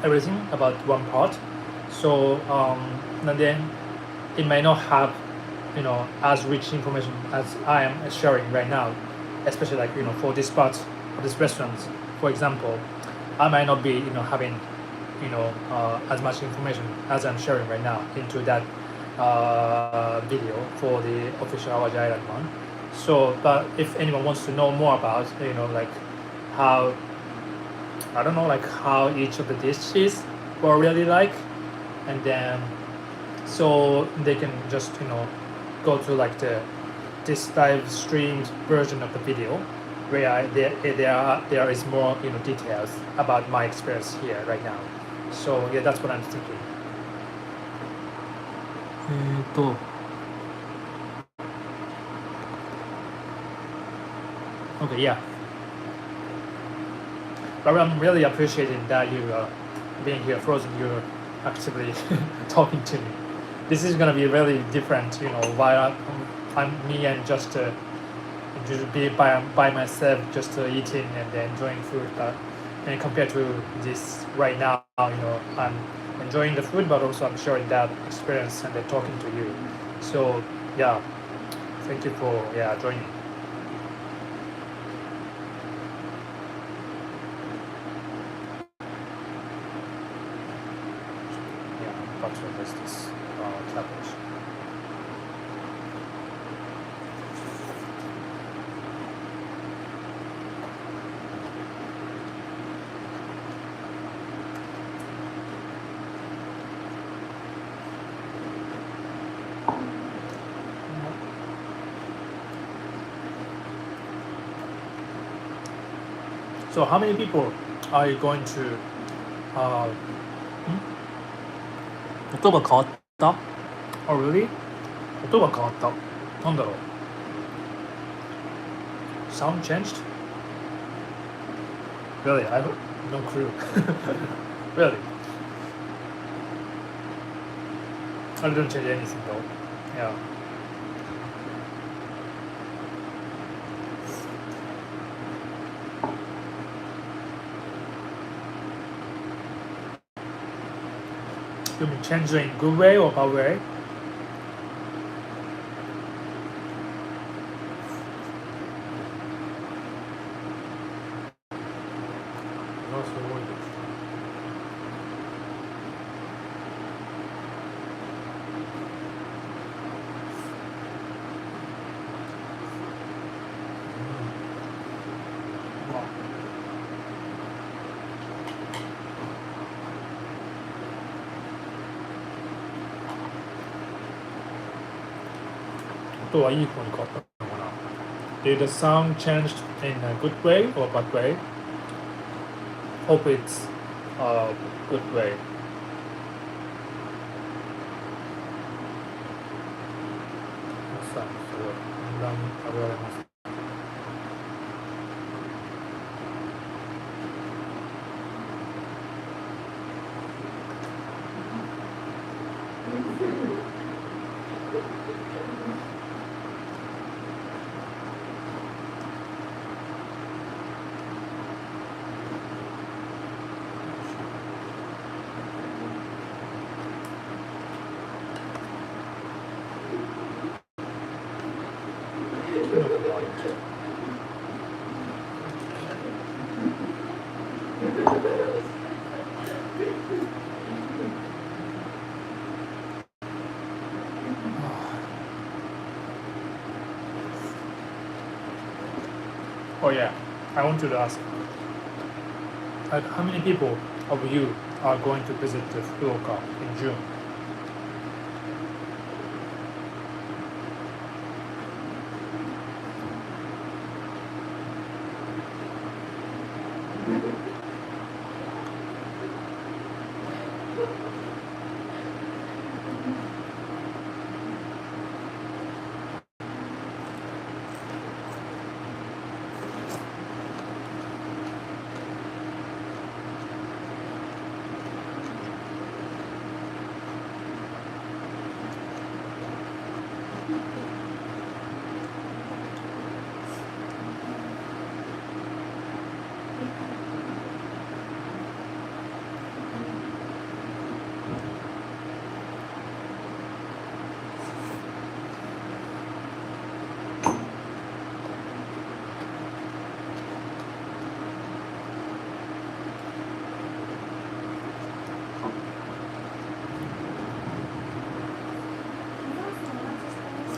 everything about one part. So and then it may not have as rich information as I am sharing right now, especially like for this part of this restaurant, for example. I might not be having as much information as I'm sharing right now into that video for the official Awaji Island one. So but if anyone wants to know more about like how, I don't know, like how each of the dishes were really like, and then so they can just go to like this live streamed version of the video where there is more details about my experience here right now. So yeah, that's what I'm thinking. と Okay, yeah. But I'm really appreciating that you being here, Frozen. You're actively talking to me. This is gonna be really different, while I'm me and just be by myself, just eating and enjoying food. But and compared to this right now, I'm enjoying the food, but also I'm sharing that experience and then talking to you. So yeah, thank you for joining. Yeah, but this collaboration. So how many people are you going to? Uh, 音が変わった? Oh really? 音が変わった。なんだろう? Sound changed? Really? I have no clue. Really? I didn't change anything though. Yeah. You mean change in good way or bad way? No, so what is it? Wow. 音はいい方に変わったのかな。Did the sound changed in a good way or bad way? Hope it's a good way. マスターにそれをだんだん食べられます。Oh yeah, I want to ask, how many people of you are going to visit Fukuoka in June?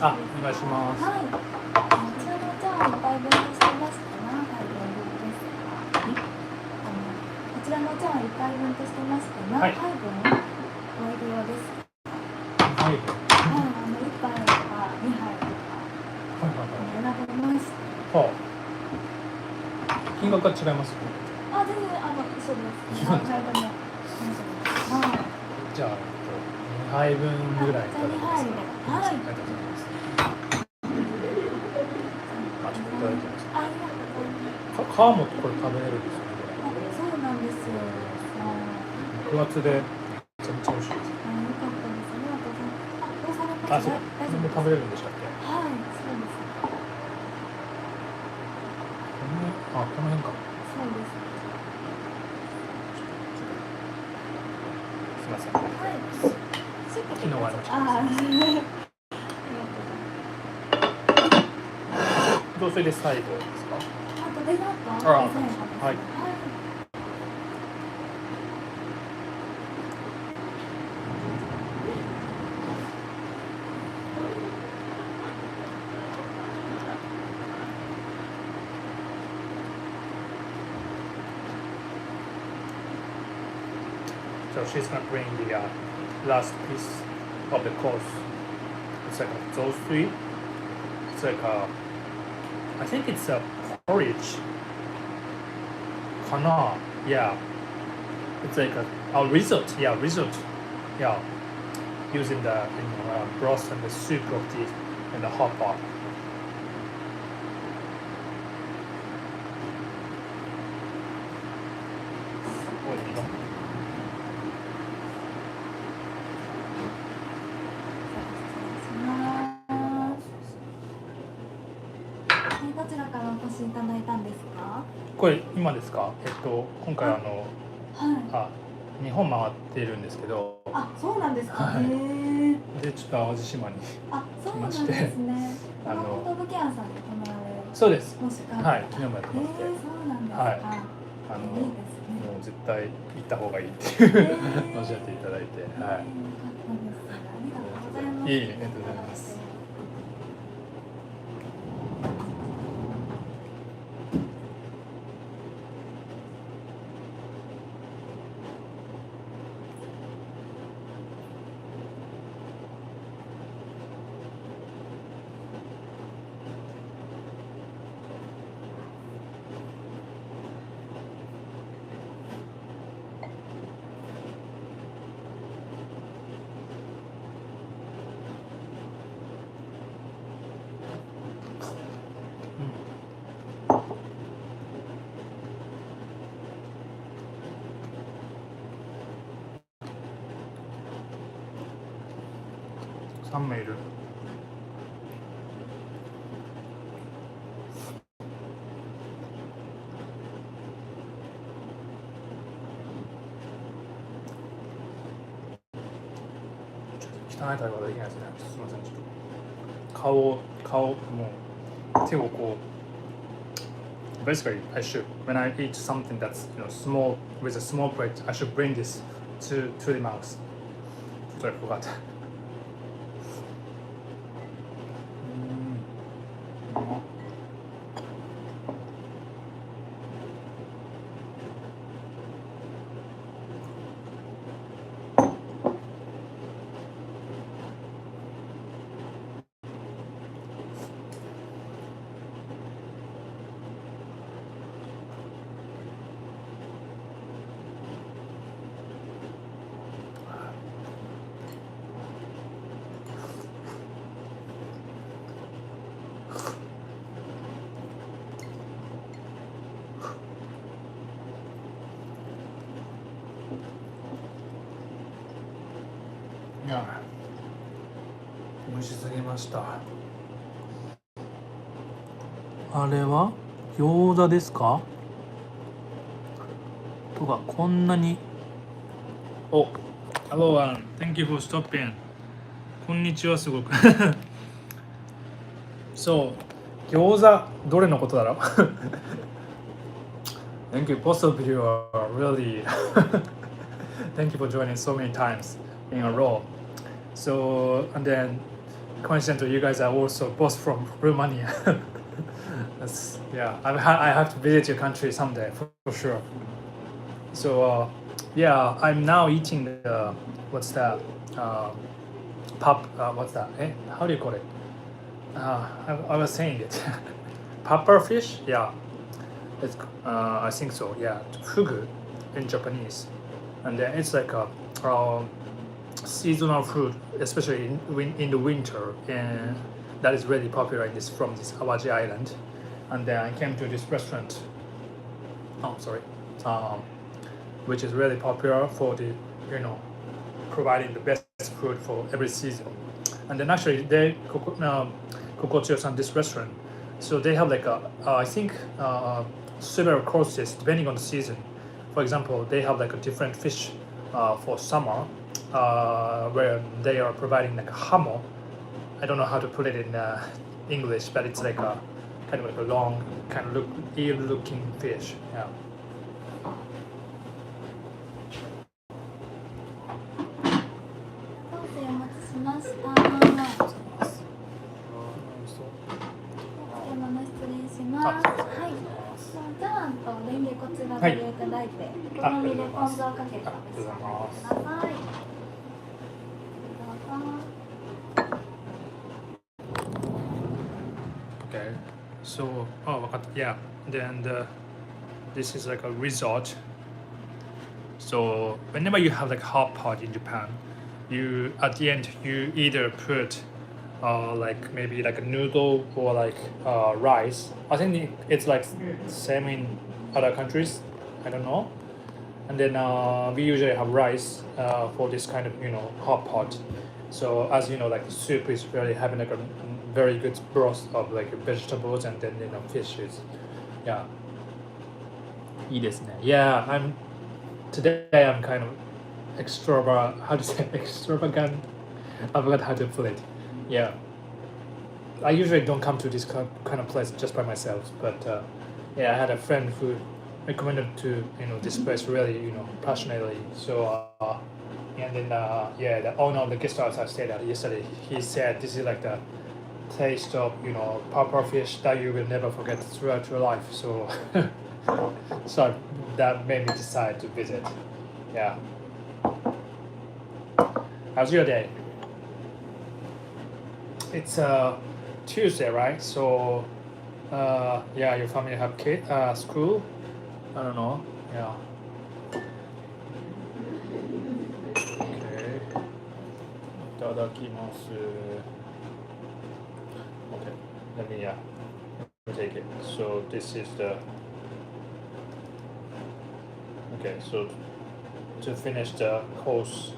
あ、お願いします。はい。こちらのお茶は1杯分としてまして何杯分ですか？こちらのお茶は1杯分としてまして何杯分お入り用ですか？はい。1杯とか2杯とか選べまして。はあ。金額は違います？あ、全然一緒です。何杯でも大丈夫です。はい。じゃあ2杯分ぐらいいただきます。はい。ありがとうございます。ちょっといただきます。ありがとうございます。皮もこれ食べれるんですよね。そうなんですよ。肉厚でめちゃめちゃ美味しいです。よかったです。ありがとうございます。どうされました？そう。これも食べれるんでしたっけ？はい、そうです。この辺か。そうです。すみません。はい。昨日はありました。あどうそれで最後ですか？あとデザート。はい。So she's gonna bring the last piece of the course. It's like those three. It's like I think it's a porridge. Kana, yeah. It's like a risotto. Yeah, risotto. Yeah, using the broth and the soup of the and the hot pot.どちらからお越しいただいたんですか？これ今ですか？今回はい。日本回っているんですけど。あ、そうなんですか。はい。へえ。でちょっと淡路島にそうなんで来まして、すね。本部ケアさんで泊まられる。そうです。もしかはい、昨日もやってまして、そうなんですか。はい、いいですね。もう絶対行った方がいいっていうおっしゃっていただいて、はい。よかったです。ありがとうございます。いえいえ、ありがとうございます。3名いる。汚い対応ができないですね。すみません。ちょっと顔もう手をこう。Basically, I should when I eat something that's small with a small plate, I should bring this to the mouth. So I forgot. いや、美味しすぎました。あれは餃子ですか？とかこんなに。お、Hello, thank you for stopping. こんにちは、すごく。そう、餃子どれのことだろう。Thank you, both of you are really. Thank you for joining so many times in a row. So, and then coincidentally, you guys are also both from Romania. Yeah, I have to visit your country someday for sure. So, yeah, I'm now eating the, what's that? What's that? How do you call it? I was saying it. Puffer fish? Yeah. It's, I think so, yeah. Fugu in Japanese. And then it's like a seasonal food, especially in the winter, and that is really popular from this Awaji Island. And then I came to this restaurant. Oh, sorry, which is really popular for the providing the best food for every season. And then actually they Kokochiyo-san, this restaurant, so they have like I think several courses depending on the season. For example, they have like a different fish for summer, where they are providing like a hamo. I don't know how to put it in English, but it's like a kind of like a long, kind of eel-looking fish. Yeah. お待ちしました。お失礼します。はい。じゃあレンゲこちらご利用いただいて、お好みでポン酢をかけてお召し上がりください。Okay, so yeah, then this is like a resort. So whenever you have like hot pot in Japan, you at the end you either put like maybe like a noodle or like rice. I think it's like same in other countries. I don't know. And then we usually have rice for this kind of hot pot. So as you know, like the soup is really having like a very good broth of like vegetables and then fishes. Yeah. いいですね. Yeah, today I'm kind of how to say extravagant. I forgot how to put it. Yeah. I usually don't come to this kind of place just by myself, but yeah, I had a friend who recommended to this place really passionately. So and then yeah, the owner of the guest house I stayed at yesterday, he said this is like the taste of puffer fish that you will never forget throughout your life. So so that made me decide to visit. Yeah. How's your day? It's Tuesday, right? So yeah, your family have school? I don't know. Yeah. Okay. いただきます. Okay. Let me take it. So this is the. Okay. So to finish the course,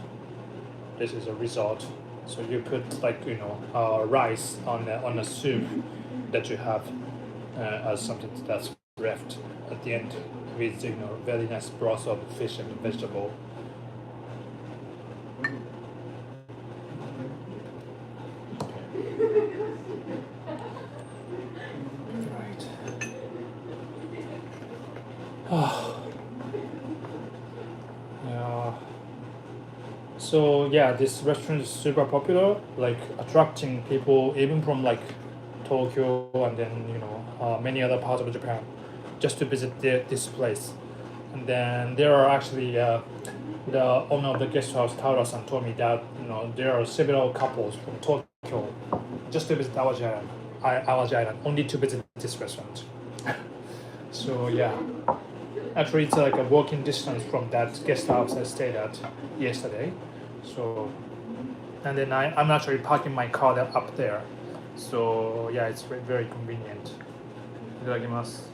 this is a resort. So you put like rice on a soup that you have as something that's left at the end with very nice broth of fish and vegetable. Right. Yeah. So yeah, this restaurant is super popular, like attracting people even from like Tokyo and then many other parts of Japan, just to visit this place. And then there are actually the owner of the guest house, Taura-san, told me that there are several couples from Tokyo just to visit Awaji Island, only to visit this restaurant. So yeah, actually it's like a walking distance from that guest house I stayed at yesterday. So, and then I'm actually parking my car up there. So yeah, it's very convenient. いただきます。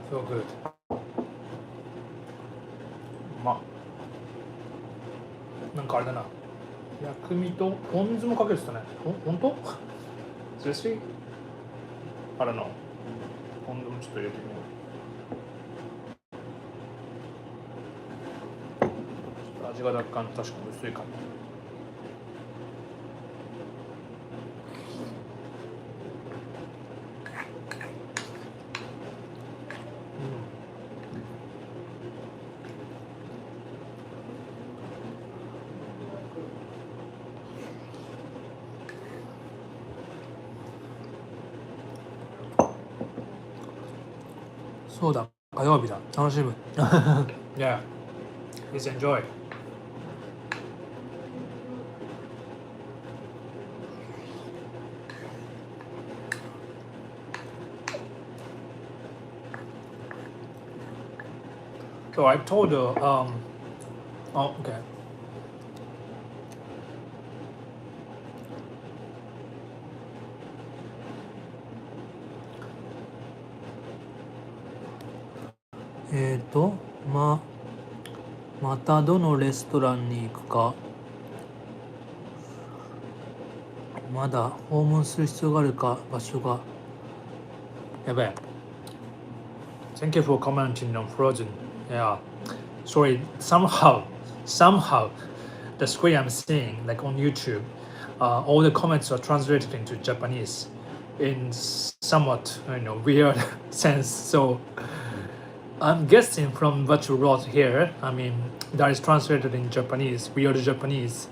So good. なんかあれだな。薬味とポン酢もかけてたね。ほんと？Seriously? I don't know. ポン酢もちょっと入れてみよう。ちょっと味が若干確かに薄いかも。そうだ、火曜日だ。楽しむ。Yeah, please enjoy. So I told her, oh, okay. Eh, またどのレストランに行くか。まだ訪問する必要があるか、場所が。やべえ。Thank you for commenting on Frozen. Yeah. Sorry, somehow, the screen I'm seeing, like on YouTube, all the comments are translated into Japanese in somewhat, weird sense. So I'm guessing from what you wrote here, I mean, that is translated in Japanese, weird Japanese.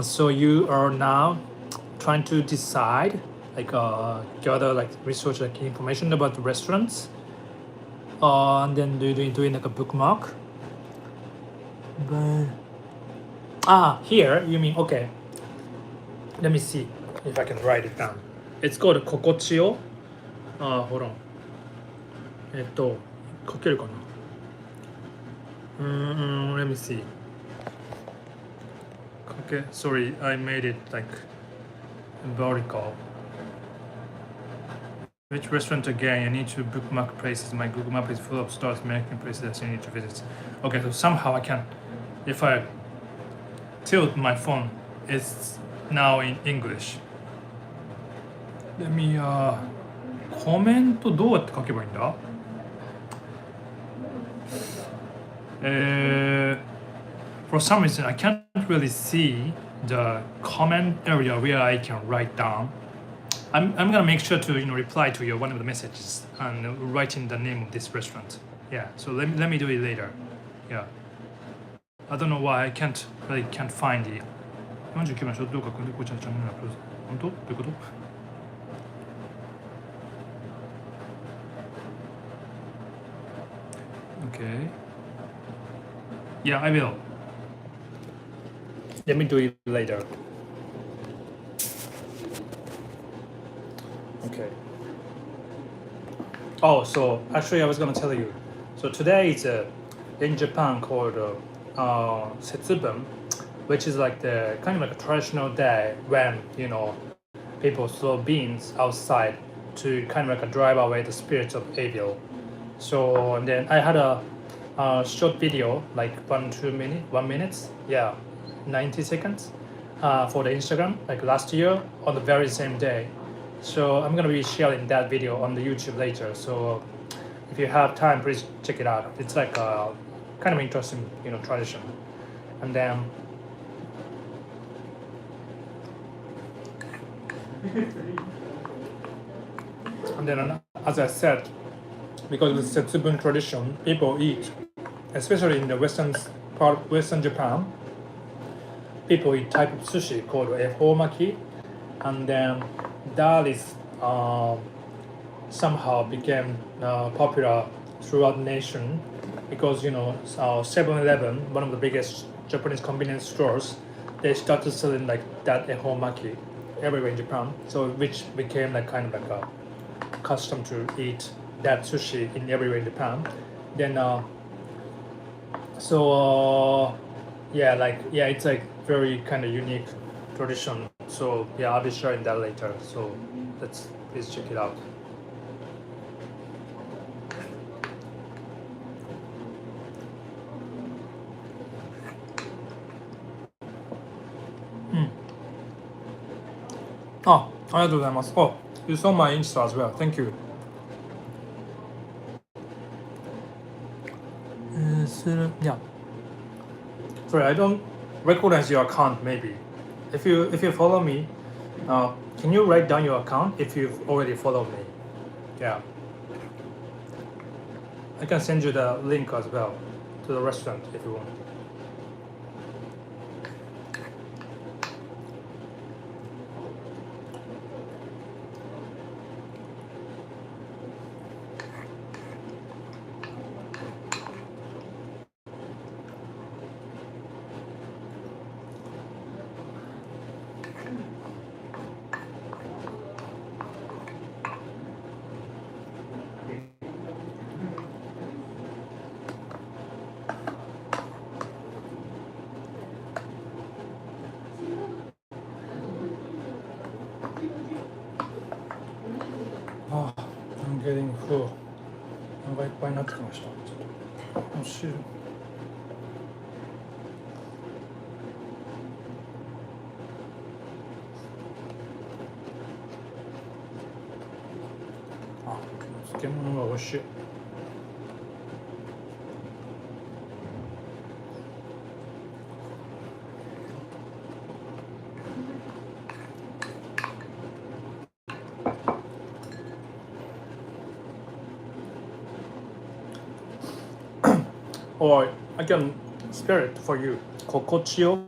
So you are now trying to decide, like gather like research like information about the restaurants, and then doing like a bookmark. But here you mean okay. Let me see if I can write it down. It's called Kokochio. Hold on. 書けるかな。Let me see. Okay, sorry, I made it like vertical. Which restaurant again? I need to bookmark places. My Google Map is full of stars, American places that I need to visit. Okay, so somehow I can, if I tilt my phone, it's now in English. Let me コメントどうやって書けばいいんだ？For some reason, I can't really see the comment area where I can write down. I'm gonna make sure to reply to one of the messages and write in the name of this restaurant. Yeah, so let me do it later. Yeah, I don't know why I can't find it. 49番ショット動画こちらチャンネルアップロード。本当？どういうこと？Okay. Yeah, I will. Let me do it later. Okay. Oh, so actually I was gonna tell you. So today is in Japan called Setsubun, which is like the kind of like a traditional day when people throw beans outside to kind of like drive away the spirits of evil. So and then I had a short video like 1 minute, yeah, 90 seconds for the Instagram like last year on the very same day. So I'm gonna be sharing that video on the YouTube later. So if you have time, please check it out. It's like a kind of interesting, tradition. And then as I said, because it's a Setsubun tradition, people eat, especially in the Western Japan, people eat type of sushi called ehomaki, and then that is somehow became popular throughout the nation because 7-Eleven, one of the biggest Japanese convenience stores, they started selling like that ehomaki everywhere in Japan, so which became like kind of like a custom to eat that sushi in everywhere in Japan. Then it's like very kind of unique tradition. So yeah, I'll be sharing that later. So please check it out. Ah, ありがとうございます。Oh, you saw my Insta as well. Thank you. Yeah. Sorry, I don't recognize your account. Maybe if you follow me, can you write down your account if you've already followed me? Yeah. I can send you the link as well to the restaurant if you want. I'm getting full. お腹いっぱいになってきました。お汁。漬物が美味しい。Or I can spell it for you. Kokochio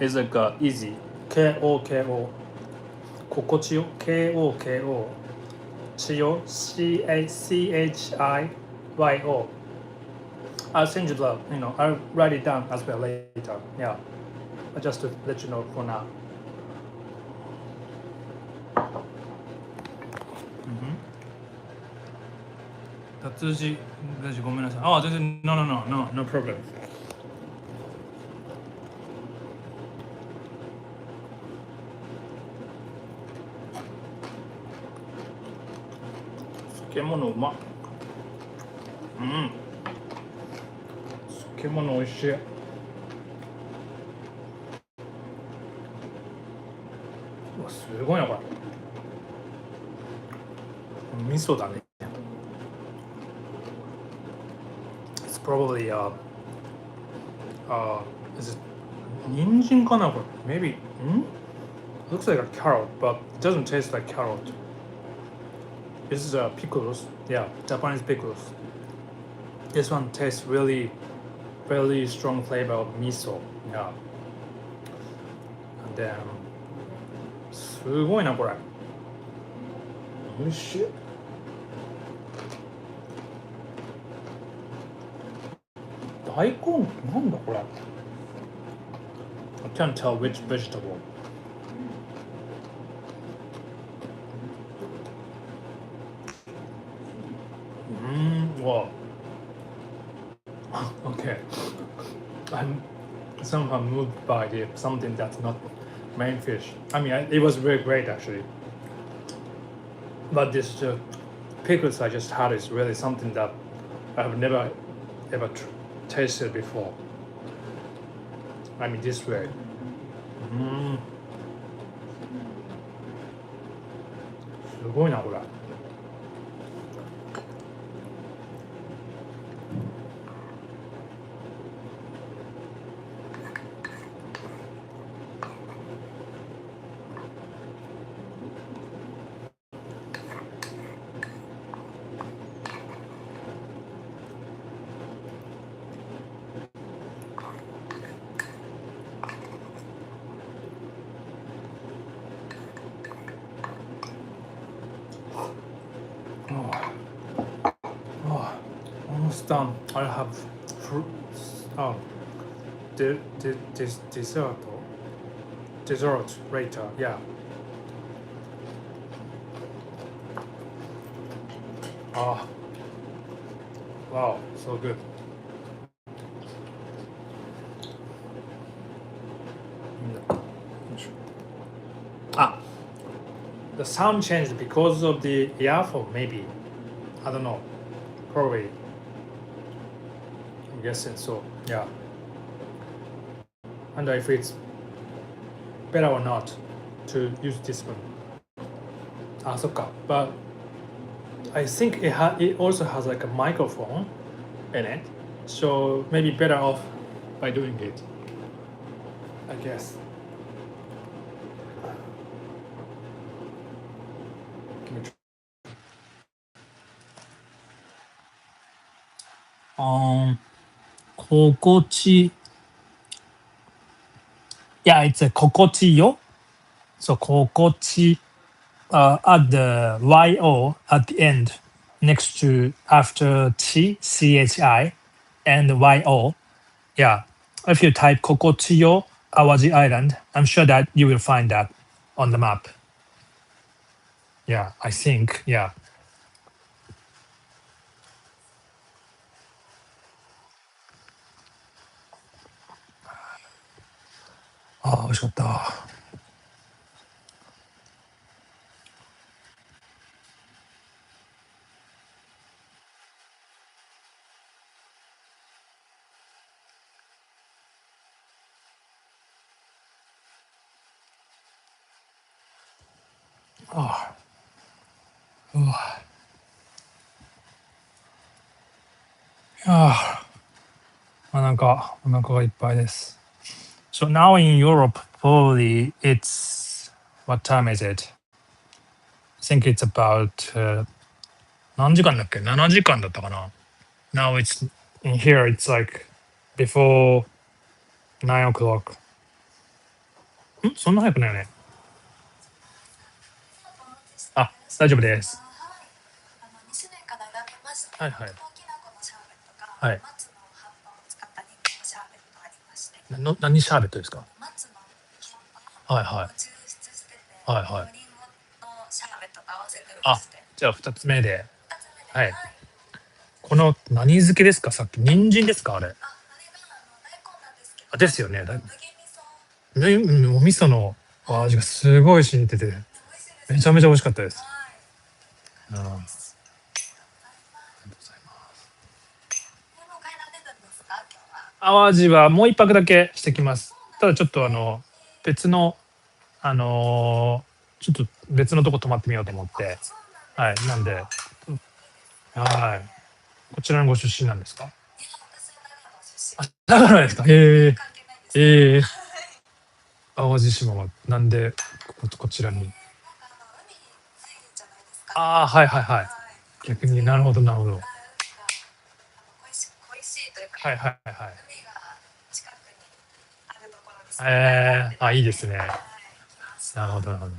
is like easy. K-O-K-O. Kokochio. K-O-K-O. Chio. C-A-C-H-I-Y-O. I'll send you the, I'll write it down as well later. Yeah. But just to let you know for now. Tatsuji, ごめんなさい。あ、全然 no problem. 漬物うまっ。漬物美味しい。うわ、すごいなこれ。味噌だね。Probably is it 人参かなこれ maybe looks like a carrot but it doesn't taste like carrot. This is pickles, yeah, Japanese pickles. This one tastes really strong flavor of miso, yeah. And then すごいなこれ。美味しい。大根なんだこれ I can't tell which vegetable. Wow. Okay. I'm somehow moved by something that's not main fish. I mean, it was very great actually. But this pickles I just had is really something that I've never ever tasted before. I mean this way. Mm. すごいなこれ。Almost done. I have fruits. Oh, dessert later. Yeah. Oh, wow, so good. Ah, the sound changed because of the earphone. Maybe I don't know. Probably. I'm guessing so. Yeah. And if it's better or not to use this one. Ah, so but I think it also has like a microphone in it, so maybe better off by doing it, I guess. Kokochi. Yeah, it's a kokochi-yo. So kokochi at the yo at the end, next to after chi and yo. Yeah, if you type kokochi-yo Awaji Island, I'm sure that you will find that on the map. Yeah, I think. Yeah. Ah, 美味しかった。ああ、うわ。いやー、なんかお腹がいっぱいです。So now in Europe, probably it's what time is it? I think it's about 何時間だっけ ?7 時間だったかな Now it's in here, it's like before 9 o'clock. そんな早くないよね。あ、大丈夫です。はいはい。はい。何シャーベットですか？はいはい。はいはい。あ、じゃあ2つ目で。はい。この何漬けですか？さっき人参ですか？あれ。あ、ですよね。お味噌の味がすごい染みてて、めちゃめちゃ美味しかったです。ありがとうございます。淡路はもう一泊だけしてきます。ただちょっと別のちょっと別のとこ泊まってみようと思って、はい、なんで、はい。こちらのご出身なんですか？あ、長野ですか？ええ淡路島はなんでこちらに？ああ、はいはいはい。逆になるほどなるほど。はいはいはい。あ、いいですね。なるほどなるほど。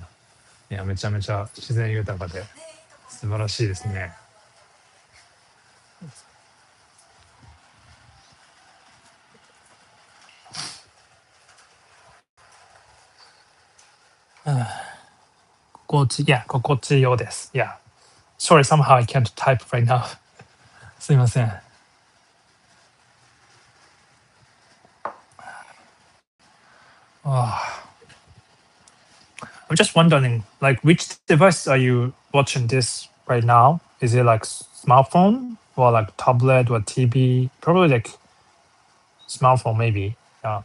いや、めちゃめちゃ自然豊かで素晴らしいですね。心地ようです。Yeah. Sorry, somehow I can't type right now. すいません。I'm just wondering, like, which device are you watching this right now? Is it like smartphone or like tablet or TV, probably like smartphone maybe. Yeah,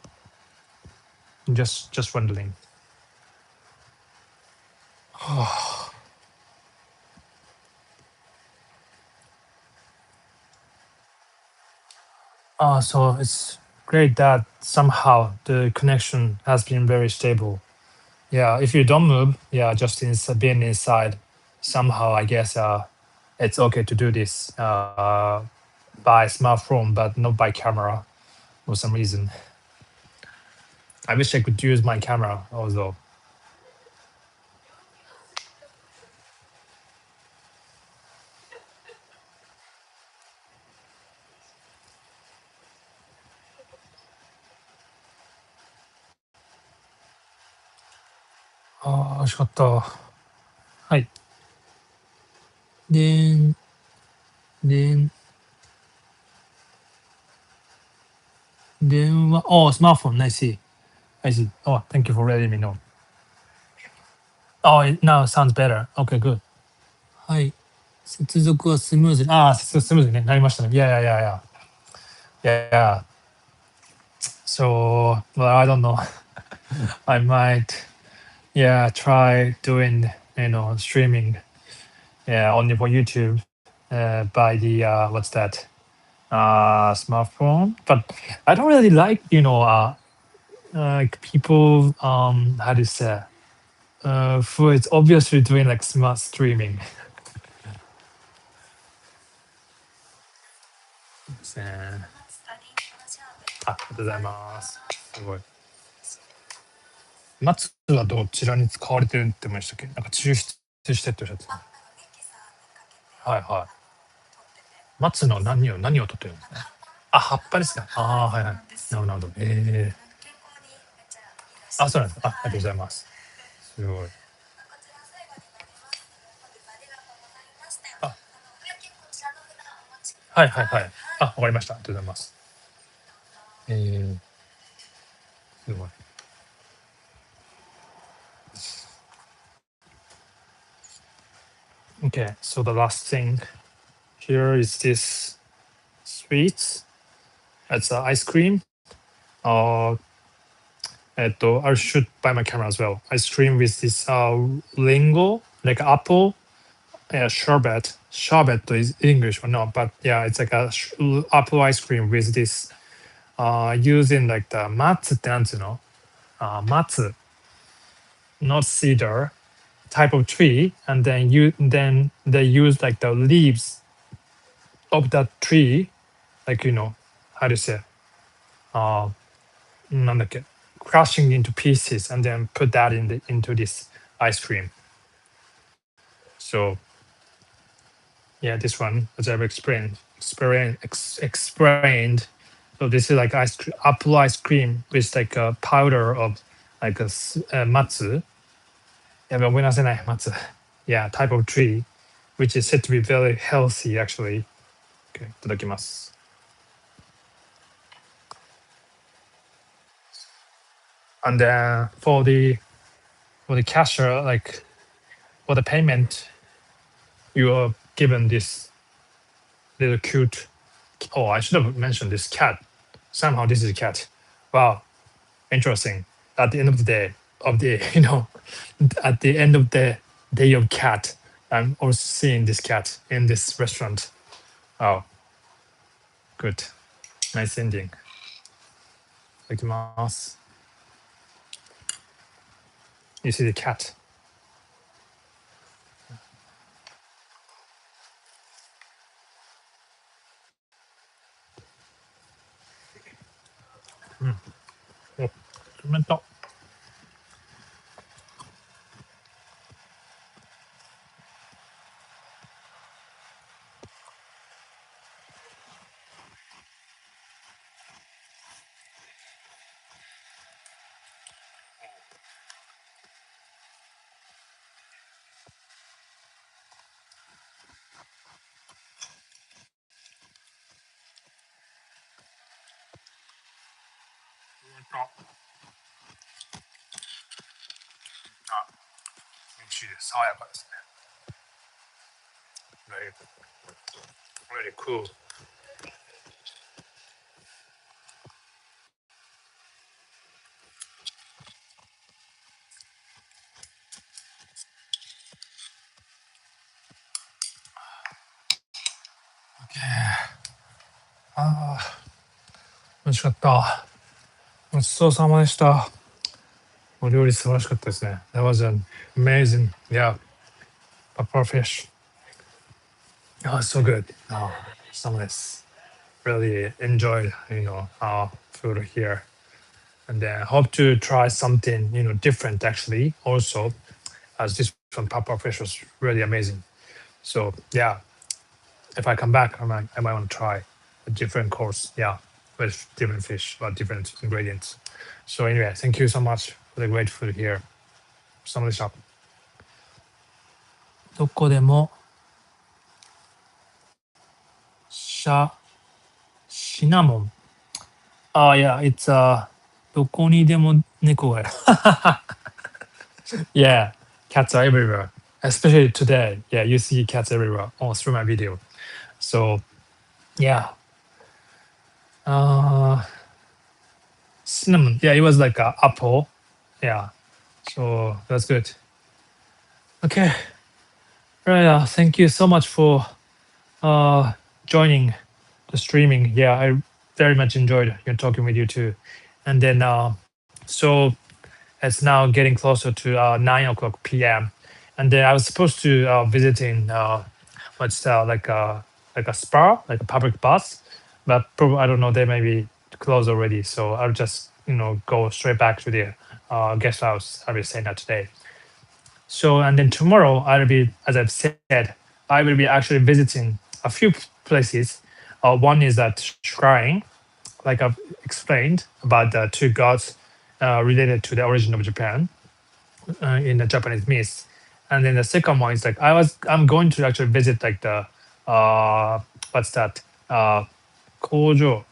just wondering. So it's great that somehow the connection has been very stable. Yeah, if you don't move, yeah, just being inside, somehow I guess it's okay to do this by smartphone, but not by camera for some reason. I wish I could use my camera also. Ah, 美味しかった。はい。で、で、電話、oh, smartphone, I see. I see. Oh, thank you for letting me know. Oh, it now sounds better. Okay, good. はい。接続はスムーズに、スムーズにね、なりましたね。Yeah, yeah, yeah, yeah. Yeah. So, well, I don't know. I might, yeah, try doing, streaming, yeah, only for YouTube, by the, what's that? Smartphone. But I don't really like, like people, how do you say, who is obviously doing like smart streaming. ですね。ありがとうございます。すごい。松はどちらに使われてるって言いましたっけ？なんか抽出してっておっしゃってた。はいはい。松の何を取ってるんですか？葉っぱですか？はいはい。なるほどなるほど。そうなんですか。ありがとうございます。すごい。あ、はいはいはい。わかりました。ありがとうございます。えー、すごい。Okay, so the last thing here is this sweets. It's ice cream. Uh, I should buy my camera as well. Ice cream with this lingo, like apple, sherbet. Sherbet is English or not, but yeah, it's like a apple ice cream with this using like the matsu ってなんつうのmatsu, not cedar type of tree, and then they use like the leaves of that tree, like how do you say, uh, なんだっけ crushing into pieces and then put that into this ice cream. So yeah, this one, as I've explained. So this is like apple ice cream with like a powder of like matsu. Yeah, but when I say matsu, yeah, type of tree, which is said to be very healthy actually. Okay, いただきます。And then for the cashier, like for the payment, you are given this little cute. Oh, I should have mentioned this cat. Somehow this is a cat. Wow, interesting. At the end of the day, at the end of the day of cat, I'm also seeing this cat in this restaurant. Oh, good. Nice ending. いただきます。You see the cat. お、コメント。美味しいです。爽やかですね。Very good. Really cool. Ah, 美味しかった。ごちそうさまでした。お料理素晴らしかったですね。That was an amazing, yeah, pepper fish. Oh, so good. Oh, さまです。Really enjoyed, our food here. And then hope to try something, different actually also, as this one pepper fish was really amazing. So yeah, if I come back, I might want to try a different course, yeah, with different fish or different ingredients. So anyway, thank you so much for the great food here. ごちそうさまでした。どこでもシナモン。Oh yeah, it's どこにでも猫がいる。Yeah, cats are everywhere. Especially today. Yeah, you see cats everywhere all through my video. So yeah. Uh cinnamon. Yeah, it was like a apple. Yeah. So that's good. Okay. Right. Thank you so much for uh joining the streaming. Yeah, I very much enjoyed talking with you too. And then so it's now getting closer to 9 o'clock p.m. And then I was supposed to visiting what's like a spa, like a public bus, but probably I don't know, they may be closed already. So I'll just go straight back to the guest house. I'll be staying at today. So and then tomorrow I'll be, as I've said, I will be actually visiting a few places. One is that shrine, like I've explained about the two gods related to the origin of Japan in the Japanese myths. And then the second one is like I'm going to actually visit like the what's that kojo,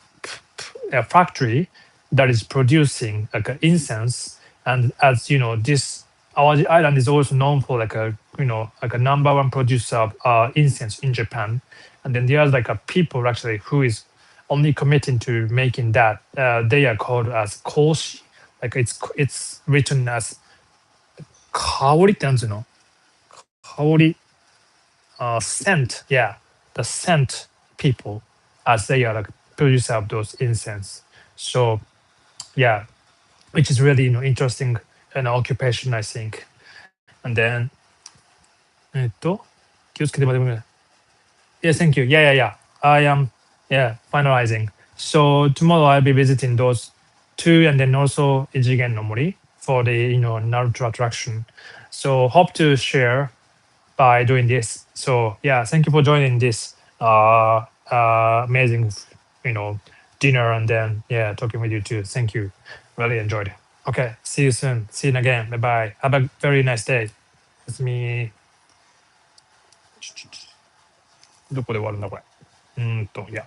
a factory that is producing like incense. And as you know, this Awaji Island is also known for like a number one producer of incense in Japan. And then there's like a people actually who is only committing to making that. They are called as koshi. Like it's written as kaori ってなんつうの？香り scent, yeah, the scent people, as they are like producer of those incense. So yeah, which is really interesting occupation, I think. And then 気をつけて待ってください。 Yeah, thank you. Yeah, yeah, yeah. I am, yeah, finalizing. So tomorrow I'll be visiting those two, and then also Ichigen no Mori for the Naruto attraction. So hope to share by doing this. So yeah, thank you for joining this amazing, you know, dinner, and then yeah, talking with you too. Thank you. Really enjoyed it. Okay, see you soon. See you again. Bye bye. Have a very nice day. It's me. どこで終わるんだこれ。いや。